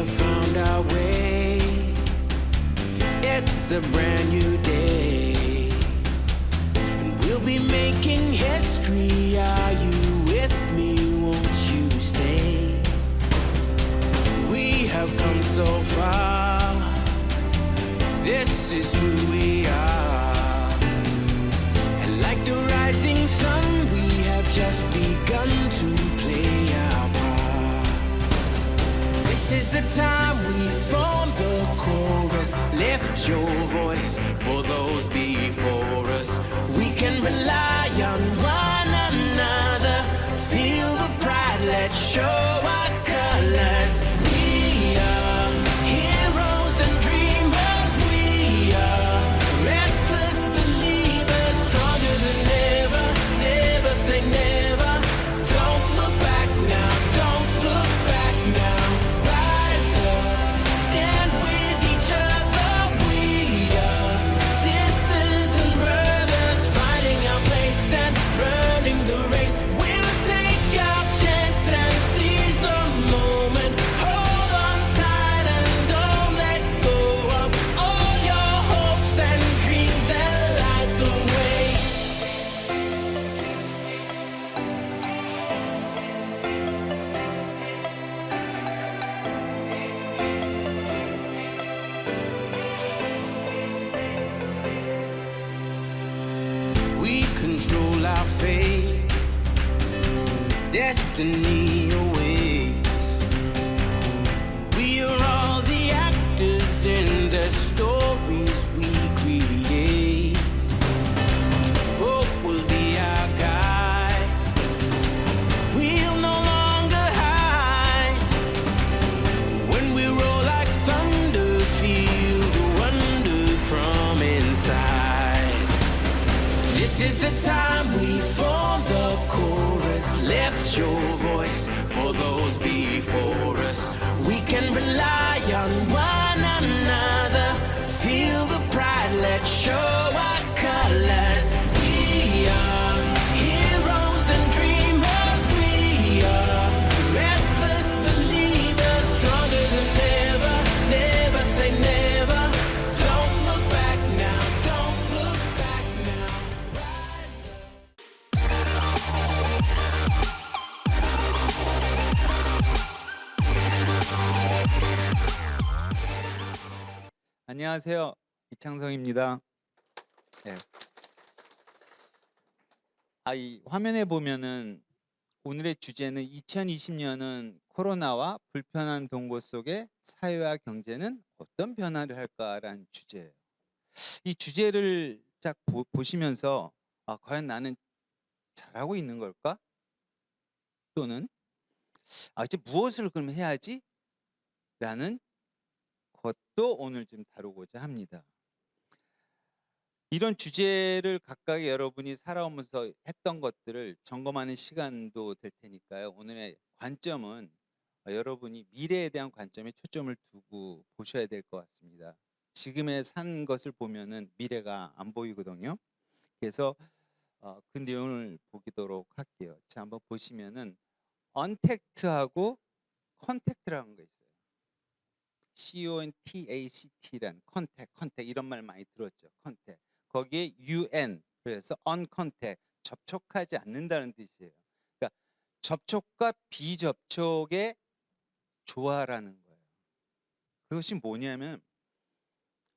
have found our way. It's a brand new day, and we'll be making history. Are you with me? Won't you stay? We have come so far. This is who we are. And like the rising sun, we have just begun to play our part. This is the time we form the chorus. Lift your voice for those before us. We can rely on one another. Feel the pride, let's show our colors. We are heroes and dreamers. We are restless believers, stronger than ever. Never say never. Don't look back now, don't look back now. Rise up, stand with each other. We are sisters and brothers, finding our place and running the race. We'll take our chance and seize the moment. Hold on tight and don't let go of all your hopes and dreams that light the way. We control our fate. Destiny awaits. We are all the actors in the stories we create. Hope will be our guide. We'll no longer hide. When we roll like thunder, feel the wonder from inside. This is the time we form the chorus. Lift your voice for those before us. We can rely on one another. Feel the pride, let's show our colors. We are heroes and dreamers. We are restless believers, stronger than ever. Never say never. Don't look back now, don't look back now. Rise up. 안녕하세요. 이창성입니다. 네. 이 화면에 보면은 오늘의 주제는 2020년은 코로나와 불편한 동거 속에 사회와 경제는 어떤 변화를 할까라는 주제예요. 이 주제를 딱 보시면서 과연 나는 잘하고 있는 걸까? 또는 이제 무엇을 그럼 해야지? 라는 것도 오늘 좀 다루고자 합니다. 이런 주제를 각각 여러분이 살아오면서 했던 것들을 점검하는 시간도 될 테니까요. 오늘의 관점은 여러분이 미래에 대한 관점에 초점을 두고 보셔야 될 것 같습니다. 지금의 산 것을 보면은 미래가 안 보이거든요. 그래서 그 내용을 보도록 할게요. 자, 한번 보시면은 언택트하고 컨택트라는 거 있어요. CONTACT란 컨택 이런 말 많이 들었죠. 컨택. 거기에 UN 그래서 uncontact 접촉하지 않는다는 뜻이에요. 그러니까 접촉과 비접촉의 조화라는 거예요. 그것이 뭐냐면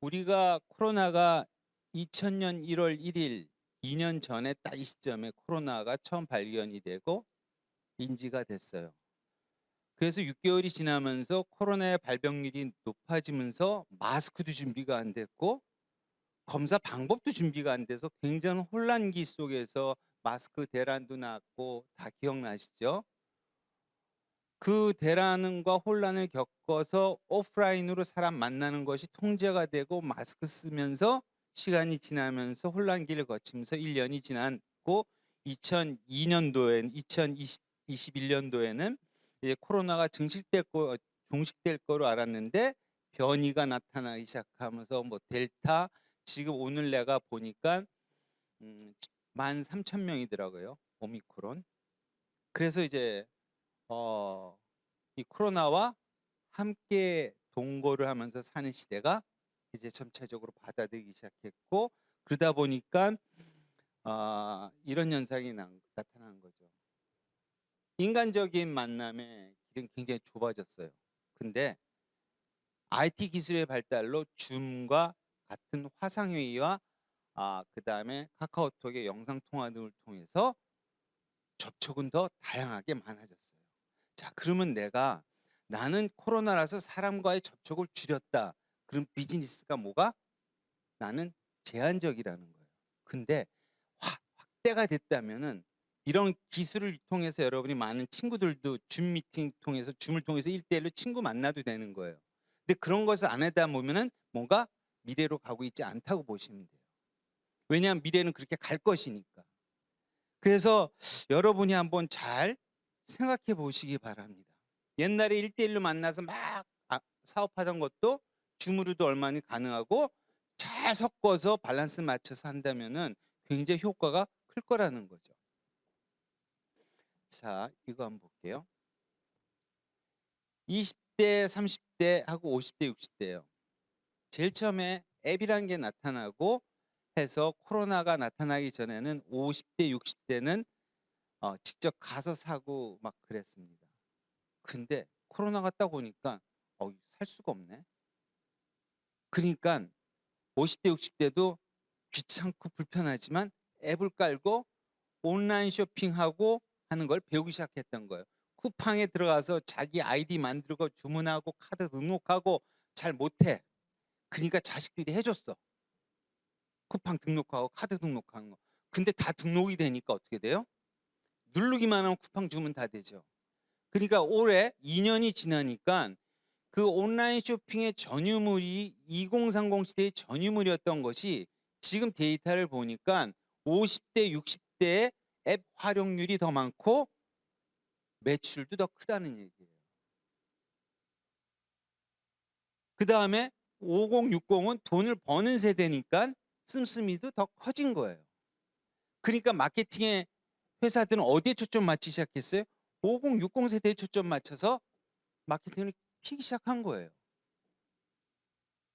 우리가 코로나가 2000년 1월 1일 2년 전에 딱 이 시점에 코로나가 처음 발견이 되고 인지가 됐어요. 그래서 6개월이 지나면서 코로나의 발병률이 높아지면서 마스크도 준비가 안 됐고 검사 방법도 준비가 안 돼서 굉장히 혼란기 속에서 마스크 대란도 났고 다 기억나시죠? 그 대란과 혼란을 겪어서 오프라인으로 사람 만나는 것이 통제가 되고 마스크 쓰면서 시간이 지나면서 혼란기를 거치면서 1년이 지났고 2021년도에는 이제 코로나가 종식될 거로 알았는데 변이가 나타나기 시작하면서 뭐 델타 지금 오늘 내가 보니까 13,000명이더라고요. 오미크론. 그래서 이제 이 코로나와 함께 동거를 하면서 사는 시대가 이제 점차적으로 받아들이기 시작했고, 그러다 보니까 이런 현상이 나타나는 거죠. 인간적인 만남의 길은 굉장히 좁아졌어요. 근데 IT 기술의 발달로 줌과 같은 화상회의와 그다음에 카카오톡의 영상통화 등을 통해서 접촉은 더 다양하게 많아졌어요. 자, 그러면 나는 코로나라서 사람과의 접촉을 줄였다. 그럼 비즈니스가 뭐가? 나는 제한적이라는 거예요. 근데 확대가 됐다면은 이런 기술을 통해서 여러분이 많은 친구들도 줌 미팅 통해서 줌을 통해서 1대1로 친구 만나도 되는 거예요. 근데 그런 것을 안 하다 보면은 뭔가 미래로 가고 있지 않다고 보시면 돼요. 왜냐하면 미래는 그렇게 갈 것이니까. 그래서 여러분이 한번 잘 생각해 보시기 바랍니다. 옛날에 1대1로 만나서 막 사업하던 것도 줌으로도 얼마나 가능하고 잘 섞어서 밸런스 맞춰서 한다면은 굉장히 효과가 클 거라는 거죠. 자, 이거 한번 볼게요. 20대, 30대하고 50대, 60대예요. 제일 처음에 앱이라는 게 나타나고 해서 코로나가 나타나기 전에는 50대, 60대는 직접 가서 사고 막 그랬습니다. 근데 코로나가 딱 오니까 살 수가 없네. 그러니까 50대, 60대도 귀찮고 불편하지만 앱을 깔고 온라인 쇼핑하고 하는 걸 배우기 시작했던 거예요. 쿠팡에 들어가서 자기 아이디 만들고 주문하고 카드 등록하고 잘 못해. 그러니까 자식들이 해줬어. 쿠팡 등록하고 카드 등록하는 거. 근데 다 등록이 되니까 어떻게 돼요? 누르기만 하면 쿠팡 주문 다 되죠. 그러니까 올해 2년이 지나니까 그 온라인 쇼핑의 전유물이 2030 시대의 전유물이었던 것이 지금 데이터를 보니까 50대, 60대의 앱 활용률이 더 많고 매출도 더 크다는 얘기예요. 그 다음에 5060은 돈을 버는 세대니까 씀씀이도 더 커진 거예요. 그러니까 마케팅의 회사들은 어디에 초점 맞추기 시작했어요? 5060 세대에 초점 맞춰서 마케팅을 피기 시작한 거예요.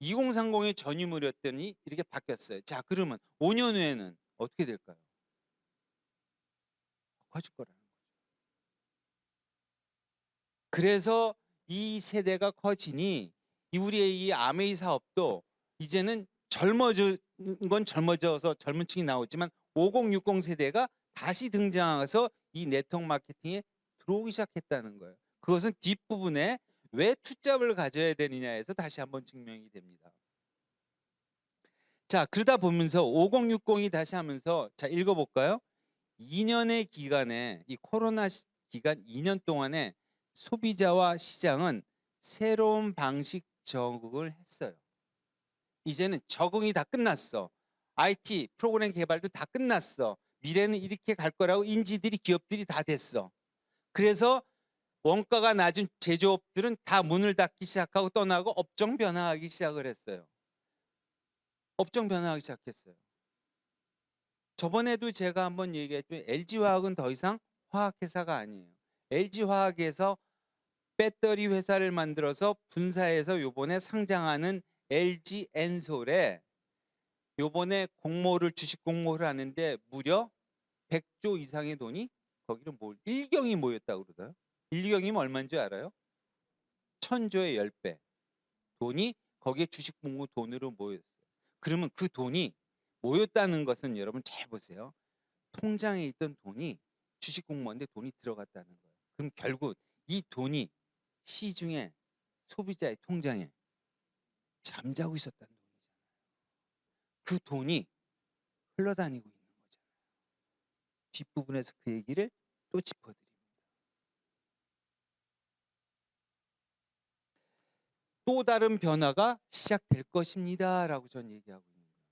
2030의 전유물이었더니 이렇게 바뀌었어요. 자, 그러면 5년 후에는 어떻게 될까요? 커질 거라는 거죠. 그래서 이 세대가 커지니 우리의 이 아메이 사업도 이제는 젊어진 건 젊어져서 젊은 층이 나오지만 5060 세대가 다시 등장해서 이 네트워크 마케팅에 들어오기 시작했다는 거예요. 그것은 뒷부분에 왜 투잡을 가져야 되느냐에서 다시 한번 증명이 됩니다. 자, 그러다 보면서 5060이 다시 하면서 자, 읽어볼까요? 2년의 기간에 이 코로나 기간 2년 동안에 소비자와 시장은 새로운 방식 적응을 했어요. 이제는 적응이 다 끝났어. IT 프로그램 개발도 다 끝났어. 미래는 이렇게 갈 거라고 인지들이 기업들이 다 됐어. 그래서 원가가 낮은 제조업들은 다 문을 닫기 시작하고 떠나고 업종 변화하기 시작을 했어요. 업종 변화하기 시작했어요. 저번에도 제가 한번 얘기했죠. LG화학은 더 이상 화학회사가 아니에요. LG화학에서 배터리 회사를 만들어서 분사해서 요번에 상장하는 LG엔솔에 요번에 주식 공모를 하는데 무려 100조 이상의 돈이 거기로 일경이 모였다고 그러더라고요. 일경이면 얼마인 줄 알아요? 1000조의 10배 돈이 거기에 주식 공모 돈으로 모였어요. 그러면 그 돈이 모였다는 것은 여러분 잘 보세요. 통장에 있던 돈이 주식 공모인데 돈이 들어갔다는 거예요. 그럼 결국 이 돈이 시중에 소비자의 통장에 잠자고 있었다는 돈이잖아요. 그 돈이 흘러다니고 있는 거잖아요. 뒷부분에서 그 얘기를 또 짚어드립니다. 또 다른 변화가 시작될 것입니다 라고 전 얘기하고 있는 거예요.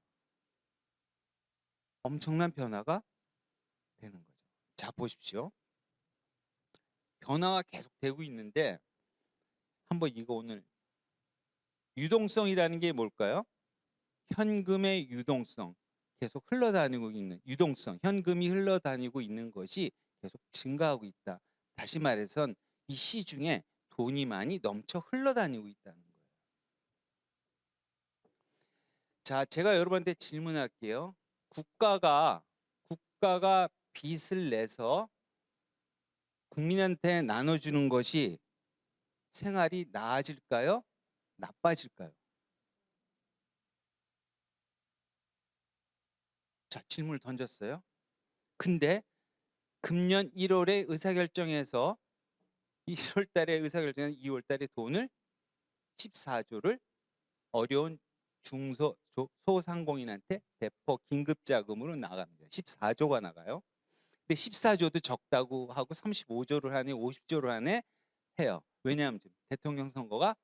엄청난 변화가 되는 거죠. 자, 보십시오. 변화가 계속되고 있는데 한번 이거 오늘 유동성이라는 게 뭘까요? 현금의 유동성, 계속 흘러다니고 있는 유동성, 현금이 흘러다니고 있는 것이 계속 증가하고 있다. 다시 말해서 이 시중에 돈이 많이 넘쳐 흘러다니고 있다는 거예요. 자, 제가 여러분한테 질문할게요. 국가가 빚을 내서 국민한테 나눠주는 것이 생활이 나아질까요? 나빠질까요? 자, 질문을 던졌어요. 근데 금년 1월에 의사결정해서 1월 달에 의사결정해서 2월 달에 돈을 14조를 어려운 소상공인한테 배포 긴급자금으로 나갑니다. 14조가 나가요. 근데 14조도 적다고 하고 35조를 하네, 50조를 하네 해요. 왜냐하면 지금 대통령 선거가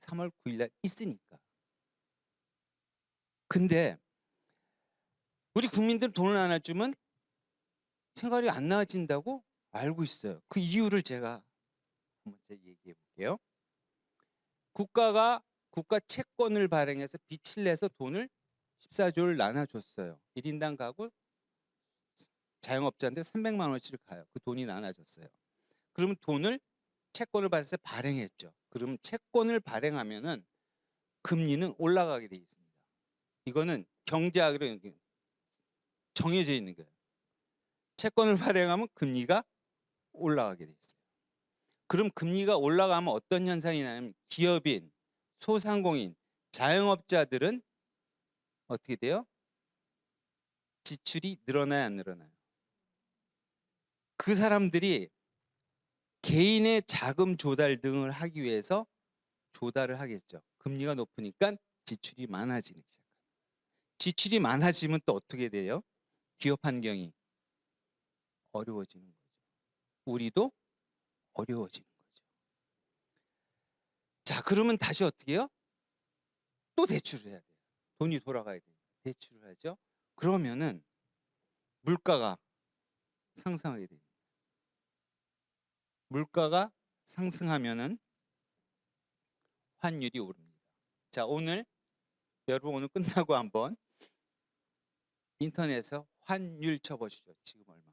3월 9일 날 있으니까. 근데 우리 국민들 돈을 안 주면 생활이 안 나아진다고 알고 있어요. 그 이유를 제가 한번 얘기해 볼게요. 국가 채권을 발행해서 빚을 내서 돈을 14조를 나눠줬어요. 1인당 가구 자영업자한테 300만 원씩 가요. 그 돈이 나눠졌어요. 그러면 돈을 채권을 발행해서 발행했죠. 그러면 채권을 발행하면은 금리는 올라가게 돼 있습니다. 이거는 경제학으로 정해져 있는 거예요. 채권을 발행하면 금리가 올라가게 돼 있어요. 그럼 금리가 올라가면 어떤 현상이 나냐면 기업인, 소상공인, 자영업자들은 어떻게 돼요? 지출이 늘어나요, 안 늘어나요? 그 사람들이 개인의 자금 조달 등을 하기 위해서 조달을 하겠죠. 금리가 높으니까 지출이 많아지기 시작합니다. 지출이 많아지면 또 어떻게 돼요? 기업 환경이 어려워지는 거죠. 우리도 어려워지는 거죠. 자, 그러면 다시 어떻게 해요? 또 대출을 해야 돼요. 돈이 돌아가야 돼요. 대출을 하죠. 그러면은 물가가 상승하게 됩니다. 물가가 상승하면은 환율이 오릅니다. 자, 여러분 오늘 끝나고 한번 인터넷에서 환율 쳐보시죠. 지금 얼마인가?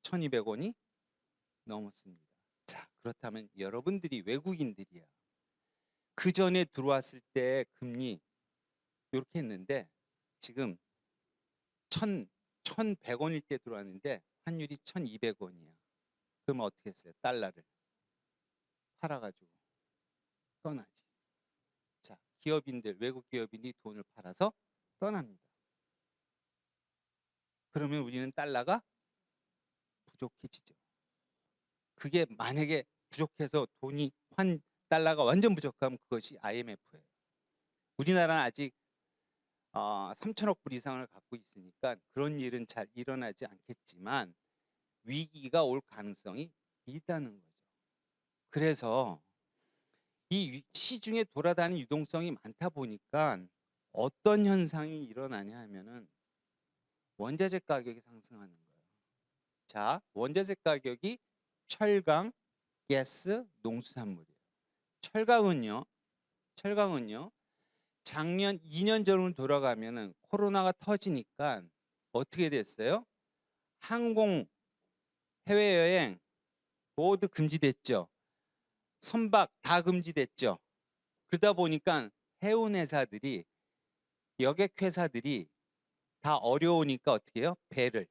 1200원이 넘었습니다. 자, 그렇다면 여러분들이 외국인들이야. 그 전에 들어왔을 때 금리 이렇게 했는데 지금 1100원일 때 들어왔는데 환율이 1200원이야. 그러면 어떻게 했어요? 달러를 팔아가지고 떠나지. 자, 외국 기업인이 돈을 팔아서 떠납니다. 그러면 우리는 달러가 부족해지죠. 그게 만약에 부족해서 달러가 완전 부족하면 그것이 IMF예요. 우리나라는 아직 3천억 불 이상을 갖고 있으니까 그런 일은 잘 일어나지 않겠지만 위기가 올 가능성이 있다는 거죠. 그래서 이 시중에 돌아다니는 유동성이 많다 보니까 어떤 현상이 일어나냐 하면은 원자재 가격이 상승하는 거예요. 자, 원자재 가격이 철강, 가스, 농수산물이에요. 철강은요. 작년 2년 전으로 돌아가면은 코로나가 터지니까 어떻게 됐어요? 항공, 해외여행 모두 금지됐죠. 선박 다 금지됐죠. 그러다 보니까 해운 회사들이 여객 회사들이 다 어려우니까 어떻게 해요? 배를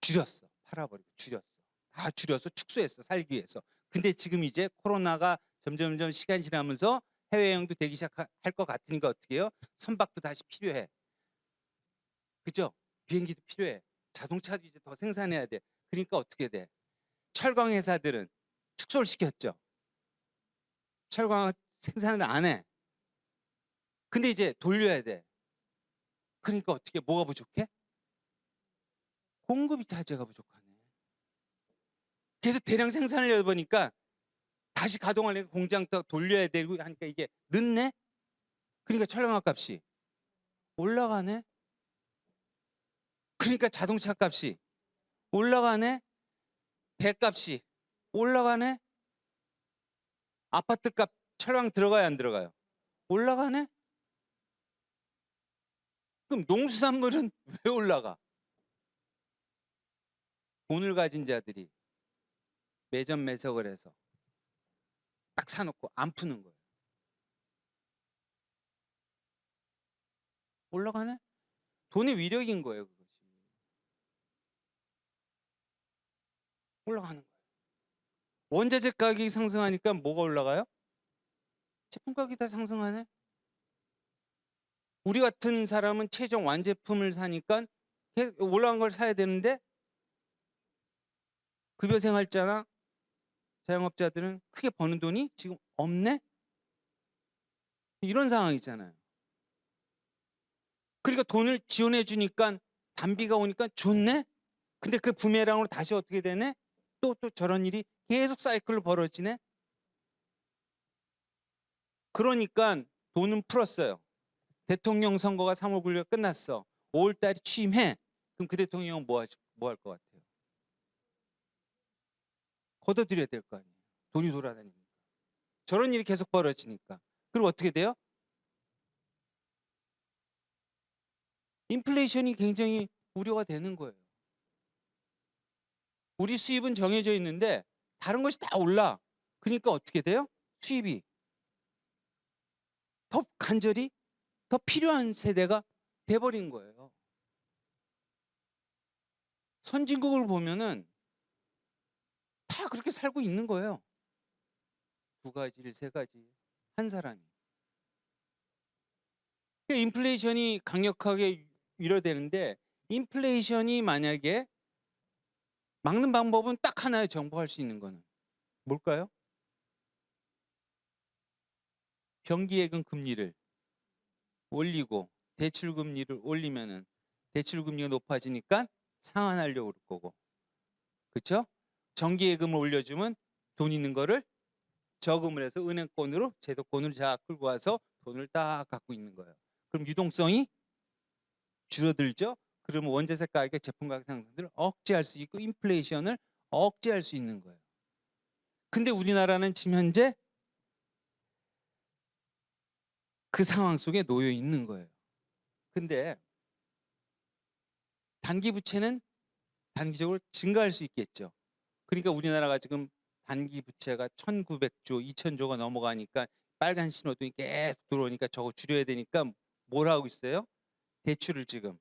줄였어. 팔아버리고 줄였어. 다 줄여서 축소했어. 살기 위해서. 근데 지금 이제 코로나가 점점 시간이 지나면서 해외여행도 되기 시작할 것 같으니까 어떻게 해요? 선박도 다시 필요해. 그죠? 비행기도 필요해. 자동차도 이제 더 생산해야 돼. 그러니까 어떻게 돼? 철강 회사들은 축소를 시켰죠. 철강 생산을 안 해. 근데 이제 돌려야 돼. 그러니까 어떻게 뭐가 부족해? 공급이 자재가 부족하네. 그래서 대량 생산을 하다 보니까 다시 가동하려면 공장 더 돌려야 되고 하니까 이게 늦네? 그러니까 철강 값이 올라가네? 그러니까 자동차 값이 올라가네? 배 값이 올라가네? 아파트 값 철강 들어가요, 안 들어가요? 올라가네? 그럼 농수산물은 왜 올라가? 돈을 가진 자들이 매점 매석을 해서 딱 사놓고 안 푸는 거예요. 올라가네? 돈의 위력인 거예요, 그것이. 올라가는 거예요. 원자재 가격이 상승하니까 뭐가 올라가요? 제품 가격이 다 상승하네? 우리 같은 사람은 최종 완제품을 사니까 올라간 걸 사야 되는데 급여 생활자나 자영업자들은 크게 버는 돈이 지금 없네? 이런 상황이잖아요. 그러니까 돈을 지원해 주니까 단비가 오니까 좋네? 근데 그 부메랑으로 다시 어떻게 되네? 또 저런 일이 계속 사이클로 벌어지네? 그러니까 돈은 풀었어요. 대통령 선거가 3월 9일 끝났어. 5월 달에 취임해. 그럼 그 대통령은 뭐 할 것 같아요? 걷어들여야 될 거 아니에요. 돈이 돌아다니니까. 저런 일이 계속 벌어지니까. 그리고 어떻게 돼요? 인플레이션이 굉장히 우려가 되는 거예요. 우리 수입은 정해져 있는데 다른 것이 다 올라. 그러니까 어떻게 돼요? 수입이 더 간절히 더 필요한 세대가 돼버린 거예요. 선진국을 보면은 다 그렇게 살고 있는 거예요. 두 가지, 세 가지 한 사람이. 그러니까 인플레이션이 강력하게 위로되는데 인플레이션이 만약에 막는 방법은 딱 하나예요. 정부할 수 있는 거는 뭘까요? 경기예금 금리를 올리고 대출 금리를 올리면은 대출 금리가 높아지니까 상환하려고 그럴 거고, 그렇죠? 정기예금을 올려주면 돈 있는 거를 저금을 해서 은행권으로 제도권으로 자 끌고 와서 돈을 딱 갖고 있는 거예요. 그럼 유동성이 줄어들죠. 그러면 원자재 가격의 제품 가격 상승들을 억제할 수 있고 인플레이션을 억제할 수 있는 거예요. 근데 우리나라는 지금 현재 그 상황 속에 놓여 있는 거예요. 근데 단기 부채는 단기적으로 증가할 수 있겠죠. 그러니까 우리나라가 지금 단기 부채가 1900조, 2000조가 넘어가니까 빨간 신호등이 계속 들어오니까 저거 줄여야 되니까 뭘 하고 있어요? 대출을 지금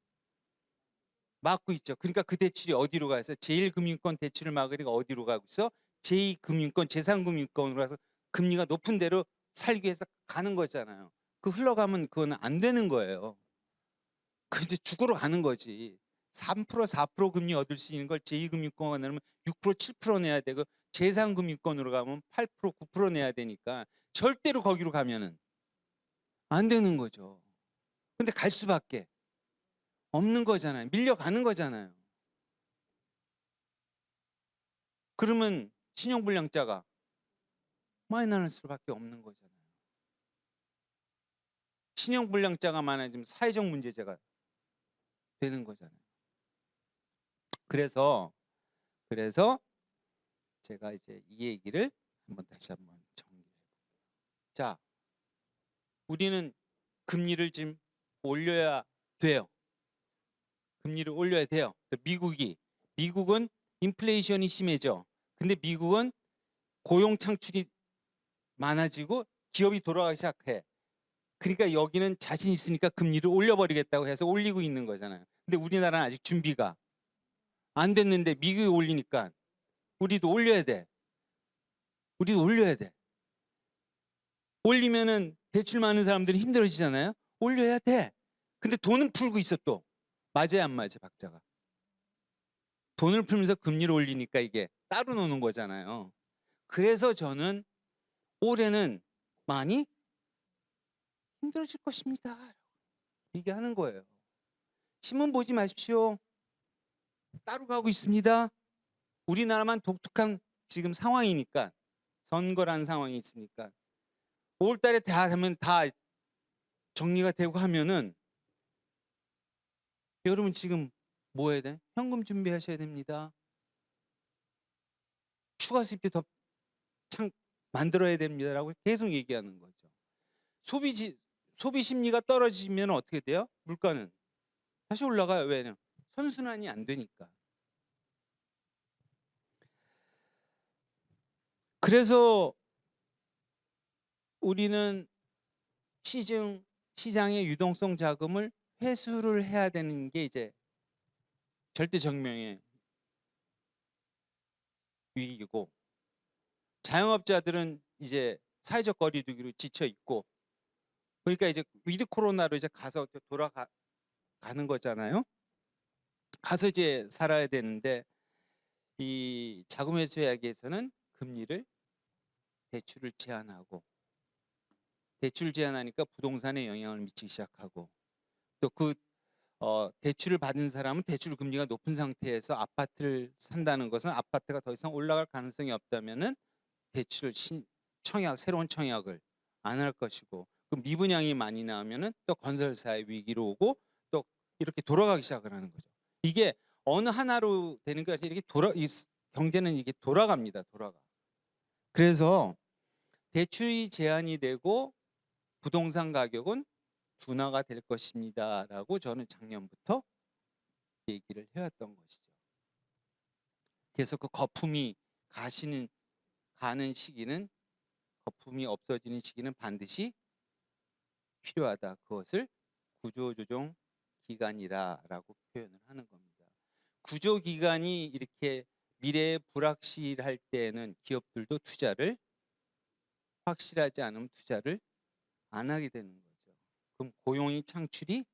막고 있죠. 그러니까 그 대출이 어디로 가서 제1금융권 대출을 막으니까 어디로 가고 있어? 제2금융권, 제3금융권으로 가서 금리가 높은 데로 살기 위해서 가는 거잖아요. 그 흘러가면 그건 안 되는 거예요. 그 이제 죽으러 가는 거지. 3%, 4% 금리 얻을 수 있는 걸 제2금융권에 내면 6%, 7% 내야 되고 제3금융권으로 가면 8%, 9% 내야 되니까 절대로 거기로 가면은 안 되는 거죠. 근데 갈 수밖에 없는 거잖아요. 밀려가는 거잖아요. 그러면 신용불량자가 많이 나는 수밖에 없는 거잖아요. 신용불량자가 많아지면 사회적 문제제가 되는 거잖아요. 그래서 제가 이제 이 얘기를 다시 한번 정리해 볼게요. 자, 우리는 금리를 지금 올려야 돼요. 금리를 올려야 돼요. 미국은 인플레이션이 심해져. 근데 미국은 고용 창출이 많아지고 기업이 돌아가기 시작해. 그러니까 여기는 자신 있으니까 금리를 올려버리겠다고 해서 올리고 있는 거잖아요. 근데 우리나라는 아직 준비가 안 됐는데 미국이 올리니까 우리도 올려야 돼. 우리도 올려야 돼. 올리면은 대출 많은 사람들이 힘들어지잖아요. 올려야 돼. 근데 돈은 풀고 있어 또. 맞아요, 안 맞아, 박자가? 돈을 풀면서 금리를 올리니까 이게 따로 노는 거잖아요. 그래서 저는 올해는 많이 힘들어질 것입니다. 얘기하는 거예요. 신문 보지 마십시오. 따로 가고 있습니다. 우리나라만 독특한 지금 상황이니까, 선거라는 상황이 있으니까 5월 달에 다 하면 다 정리가 되고 하면은 여러분 지금 뭐 해야 돼? 현금 준비하셔야 됩니다. 추가 수입도 더 만들어야 됩니다라고 계속 얘기하는 거죠. 소비 심리가 떨어지면 어떻게 돼요? 물가는 다시 올라가요. 왜냐면 선순환이 안 되니까. 그래서 우리는 시장의 유동성 자금을 회수를 해야 되는 게 이제 절대정명의 위기고, 자영업자들은 이제 사회적 거리두기로 지쳐 있고, 그러니까 이제 위드 코로나로 이제 가서 돌아가는 거잖아요. 가서 이제 살아야 되는데, 이 자금 회수 이야기에서는 금리를 대출을 제한하고, 대출 제한하니까 부동산에 영향을 미치기 시작하고, 또 그 대출을 받은 사람은 대출 금리가 높은 상태에서 아파트를 산다는 것은 아파트가 더 이상 올라갈 가능성이 없다면은 대출 새로운 청약을 안 할 것이고, 그 미분양이 많이 나오면은 또 건설사의 위기로 오고, 또 이렇게 돌아가기 시작을 하는 거죠. 이게 어느 하나로 되는 게 아니라 이렇게 경제는 이게 돌아갑니다. 그래서 대출이 제한이 되고 부동산 가격은 둔화가 될 것입니다라고 저는 작년부터 얘기를 해왔던 것이죠. 그래서 그 거품이 가는 시기는, 거품이 없어지는 시기는 반드시 필요하다. 그것을 구조조정 기간이라고 표현을 하는 겁니다. 구조 기간이 이렇게 미래에 불확실할 때에는 기업들도 확실하지 않으면 투자를 안 하게 되는 거죠. 그럼 고용이 창출이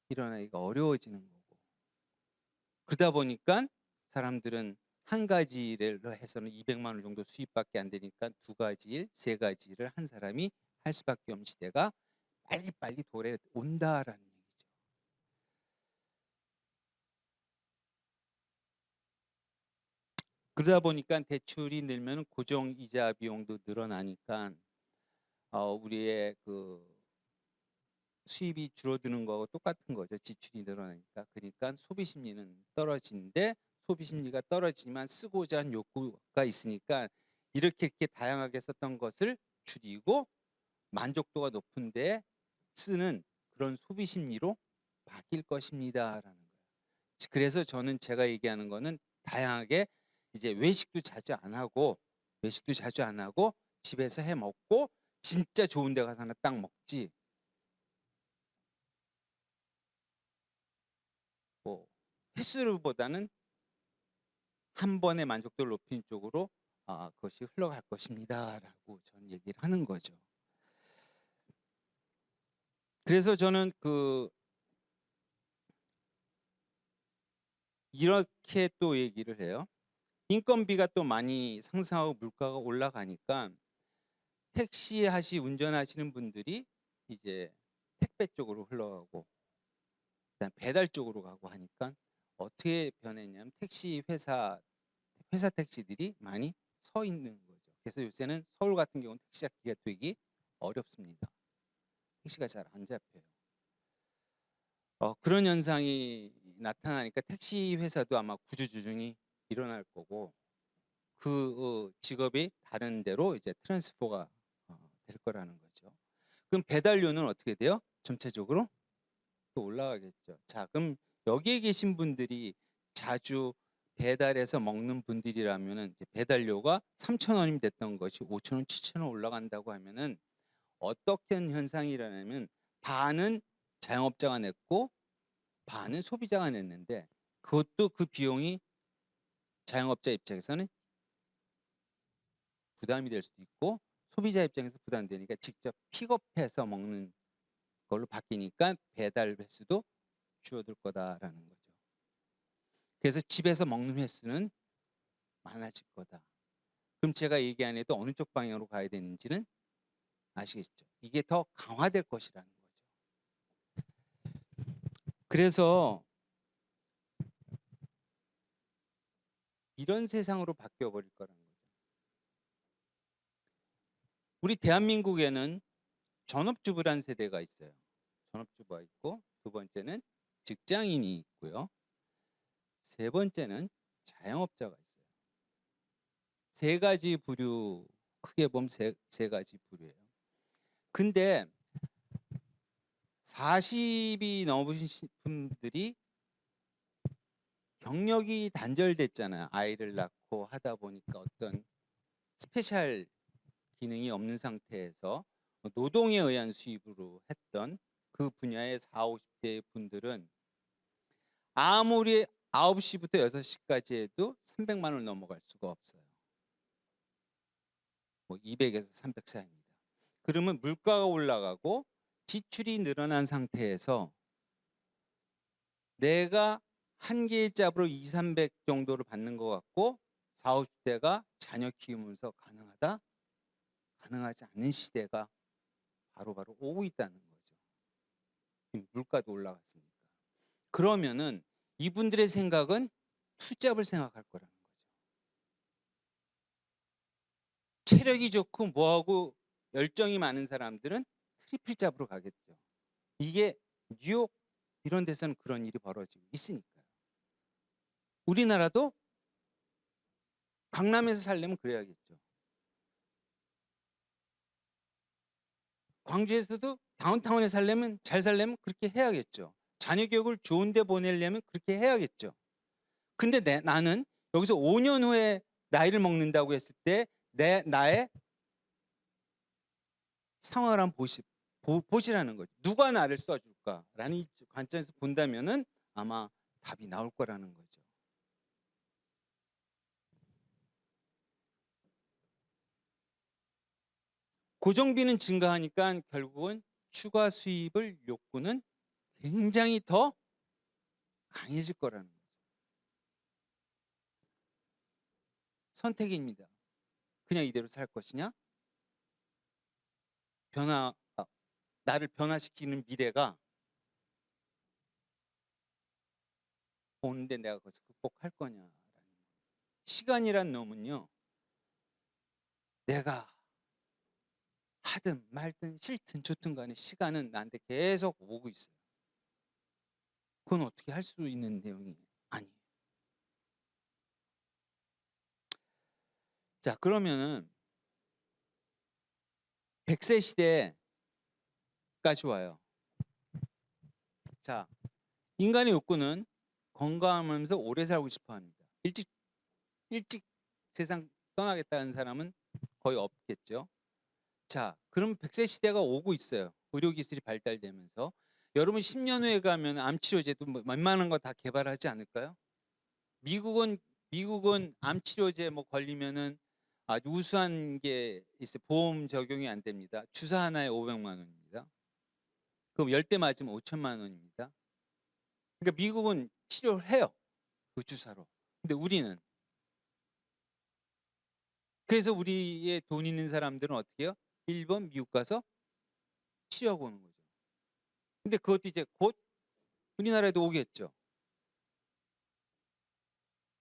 일어나기가 어려워지는 거고, 그러다 보니까 사람들은 한 가지 일을 해서는 200만 원 정도 수입밖에 안 되니까 2가지 일, 3가지 일을 한 사람이 할 수밖에 없는 시대가 빨리빨리 온다라는 얘기죠. 그러다 보니까 대출이 늘면 고정 이자 비용도 늘어나니까 우리의 그 수입이 줄어드는 거하고 똑같은 거죠. 지출이 늘어나니까. 그러니까 소비 심리는 떨어지는데, 소비 심리가 떨어지지만 쓰고자 하는 욕구가 있으니까 이렇게 다양하게 썼던 것을 줄이고 만족도가 높은데 쓰는 그런 소비 심리로 바뀔 것입니다라는 거예요. 그래서 제가 얘기하는 거는 다양하게 이제 외식도 자주 안 하고 집에서 해 먹고, 진짜 좋은 데 가서 하나 딱 먹지, 뭐 횟수보다는 한 번의 만족도를 높이는 쪽으로 그것이 흘러갈 것입니다라고 저는 얘기를 하는 거죠. 그래서 저는 이렇게 또 얘기를 해요. 인건비가 또 많이 상승하고 물가가 올라가니까 택시 운전하시는 분들이 이제 택배 쪽으로 흘러가고, 그다음 배달 쪽으로 가고 하니까 어떻게 변했냐면 회사 택시들이 많이 서 있는 거죠. 그래서 요새는 서울 같은 경우는 택시 잡기가 되게 어렵습니다. 택시가 잘 안 잡혀요. 그런 현상이 나타나니까 택시 회사도 아마 구조조정이 일어날 거고, 그 직업이 다른 데로 이제 트랜스포가 될 거라는 거죠. 그럼 배달료는 어떻게 돼요? 전체적으로 또 올라가겠죠. 자, 그럼 여기에 계신 분들이 자주 배달해서 먹는 분들이라면은 이제 배달료가 3,000원이 됐던 것이 5,000원, 7,000원 올라간다고 하면은 어떻게 현상이 일어나면, 반은 자영업자가 냈고 반은 소비자가 냈는데, 그것도 그 비용이 자영업자 입장에서는 부담이 될 수도 있고 소비자 입장에서 부담되니까 직접 픽업해서 먹는 걸로 바뀌니까 배달 횟수도 줄어들 거다라는 거죠. 그래서 집에서 먹는 횟수는 많아질 거다. 그럼 제가 얘기 안 해도 어느 쪽 방향으로 가야 되는지는 아시겠죠? 이게 더 강화될 것이라는 거죠. 그래서 이런 세상으로 바뀌어 버릴 거라는 거죠. 우리 대한민국에는 전업주부란 세대가 있어요. 전업주부가 있고, 두 번째는 직장인이 있고요. 세 번째는 자영업자가 있어요. 세 가지 부류, 크게 보면 세 가지 부류예요. 근데 40이 넘으신 분들이 경력이 단절됐잖아요. 아이를 낳고 하다 보니까 어떤 스페셜 기능이 없는 상태에서 노동에 의한 수입으로 했던 그 분야의 40, 50대 분들은 아무리 9시부터 6시까지 해도 300만 원을 넘어갈 수가 없어요. 뭐 200에서 300 사이입니다. 그러면 물가가 올라가고 지출이 늘어난 상태에서 내가 한 개의 짭으로 2, 300 정도를 받는 것 같고 40, 50대가 자녀 키우면서 가능하다? 가능하지 않는 시대가 바로바로 오고 있다는 거죠. 물가도 올라갔으니까. 그러면은 이분들의 생각은 투잡을 생각할 거라는 거죠. 체력이 좋고 뭐하고 열정이 많은 사람들은 트리플 잡으로 가겠죠. 이게 뉴욕 이런 데서는 그런 일이 벌어지고 있으니까요. 우리나라도 강남에서 살려면 그래야겠죠. 광주에서도 다운타운에 살려면 잘 살려면 그렇게 해야겠죠. 자녀 교육을 좋은 데 보내려면 그렇게 해야겠죠. 근데 나는 여기서 5년 후에 나이를 먹는다고 했을 때 나의 상황을 한번 보시라는 거죠. 누가 나를 써줄까라는 관점에서 본다면은 아마 답이 나올 거라는 거죠. 고정비는 증가하니까 결국은 추가 수입을 욕구는 굉장히 더 강해질 거라는 거죠. 선택입니다. 그냥 이대로 살 것이냐? 나를 변화시키는 미래가 오는데 내가 그것을 극복할 거냐라는 거예요. 시간이란 놈은요. 내가 하든 말든 싫든 좋든 간에 시간은 나한테 계속 오고 있어요. 그건 어떻게 할 수 있는 내용이 아니에요. 자, 그러면은 100세 시대까지 와요. 자, 인간의 욕구는 건강하면서 오래 살고 싶어 합니다. 일찍 세상 떠나겠다는 사람은 거의 없겠죠. 자, 그럼 100세 시대가 오고 있어요. 의료기술이 발달되면서. 여러분 10년 후에 가면 암치료제도 웬만한 거 다 개발하지 않을까요? 미국은 암치료제 뭐 걸리면은 아주 우수한 게 있어요. 보험 적용이 안 됩니다. 주사 하나에 500만 원입니다. 그럼 10대 맞으면 5천만 원입니다. 그러니까 미국은 치료를 해요. 그 주사로. 근데 우리는 그래서 우리의 돈 있는 사람들은 어떻게 해요? 일본, 미국 가서 치료하고 오는 거죠. 근데 그것도 이제 곧 우리나라에도 오겠죠.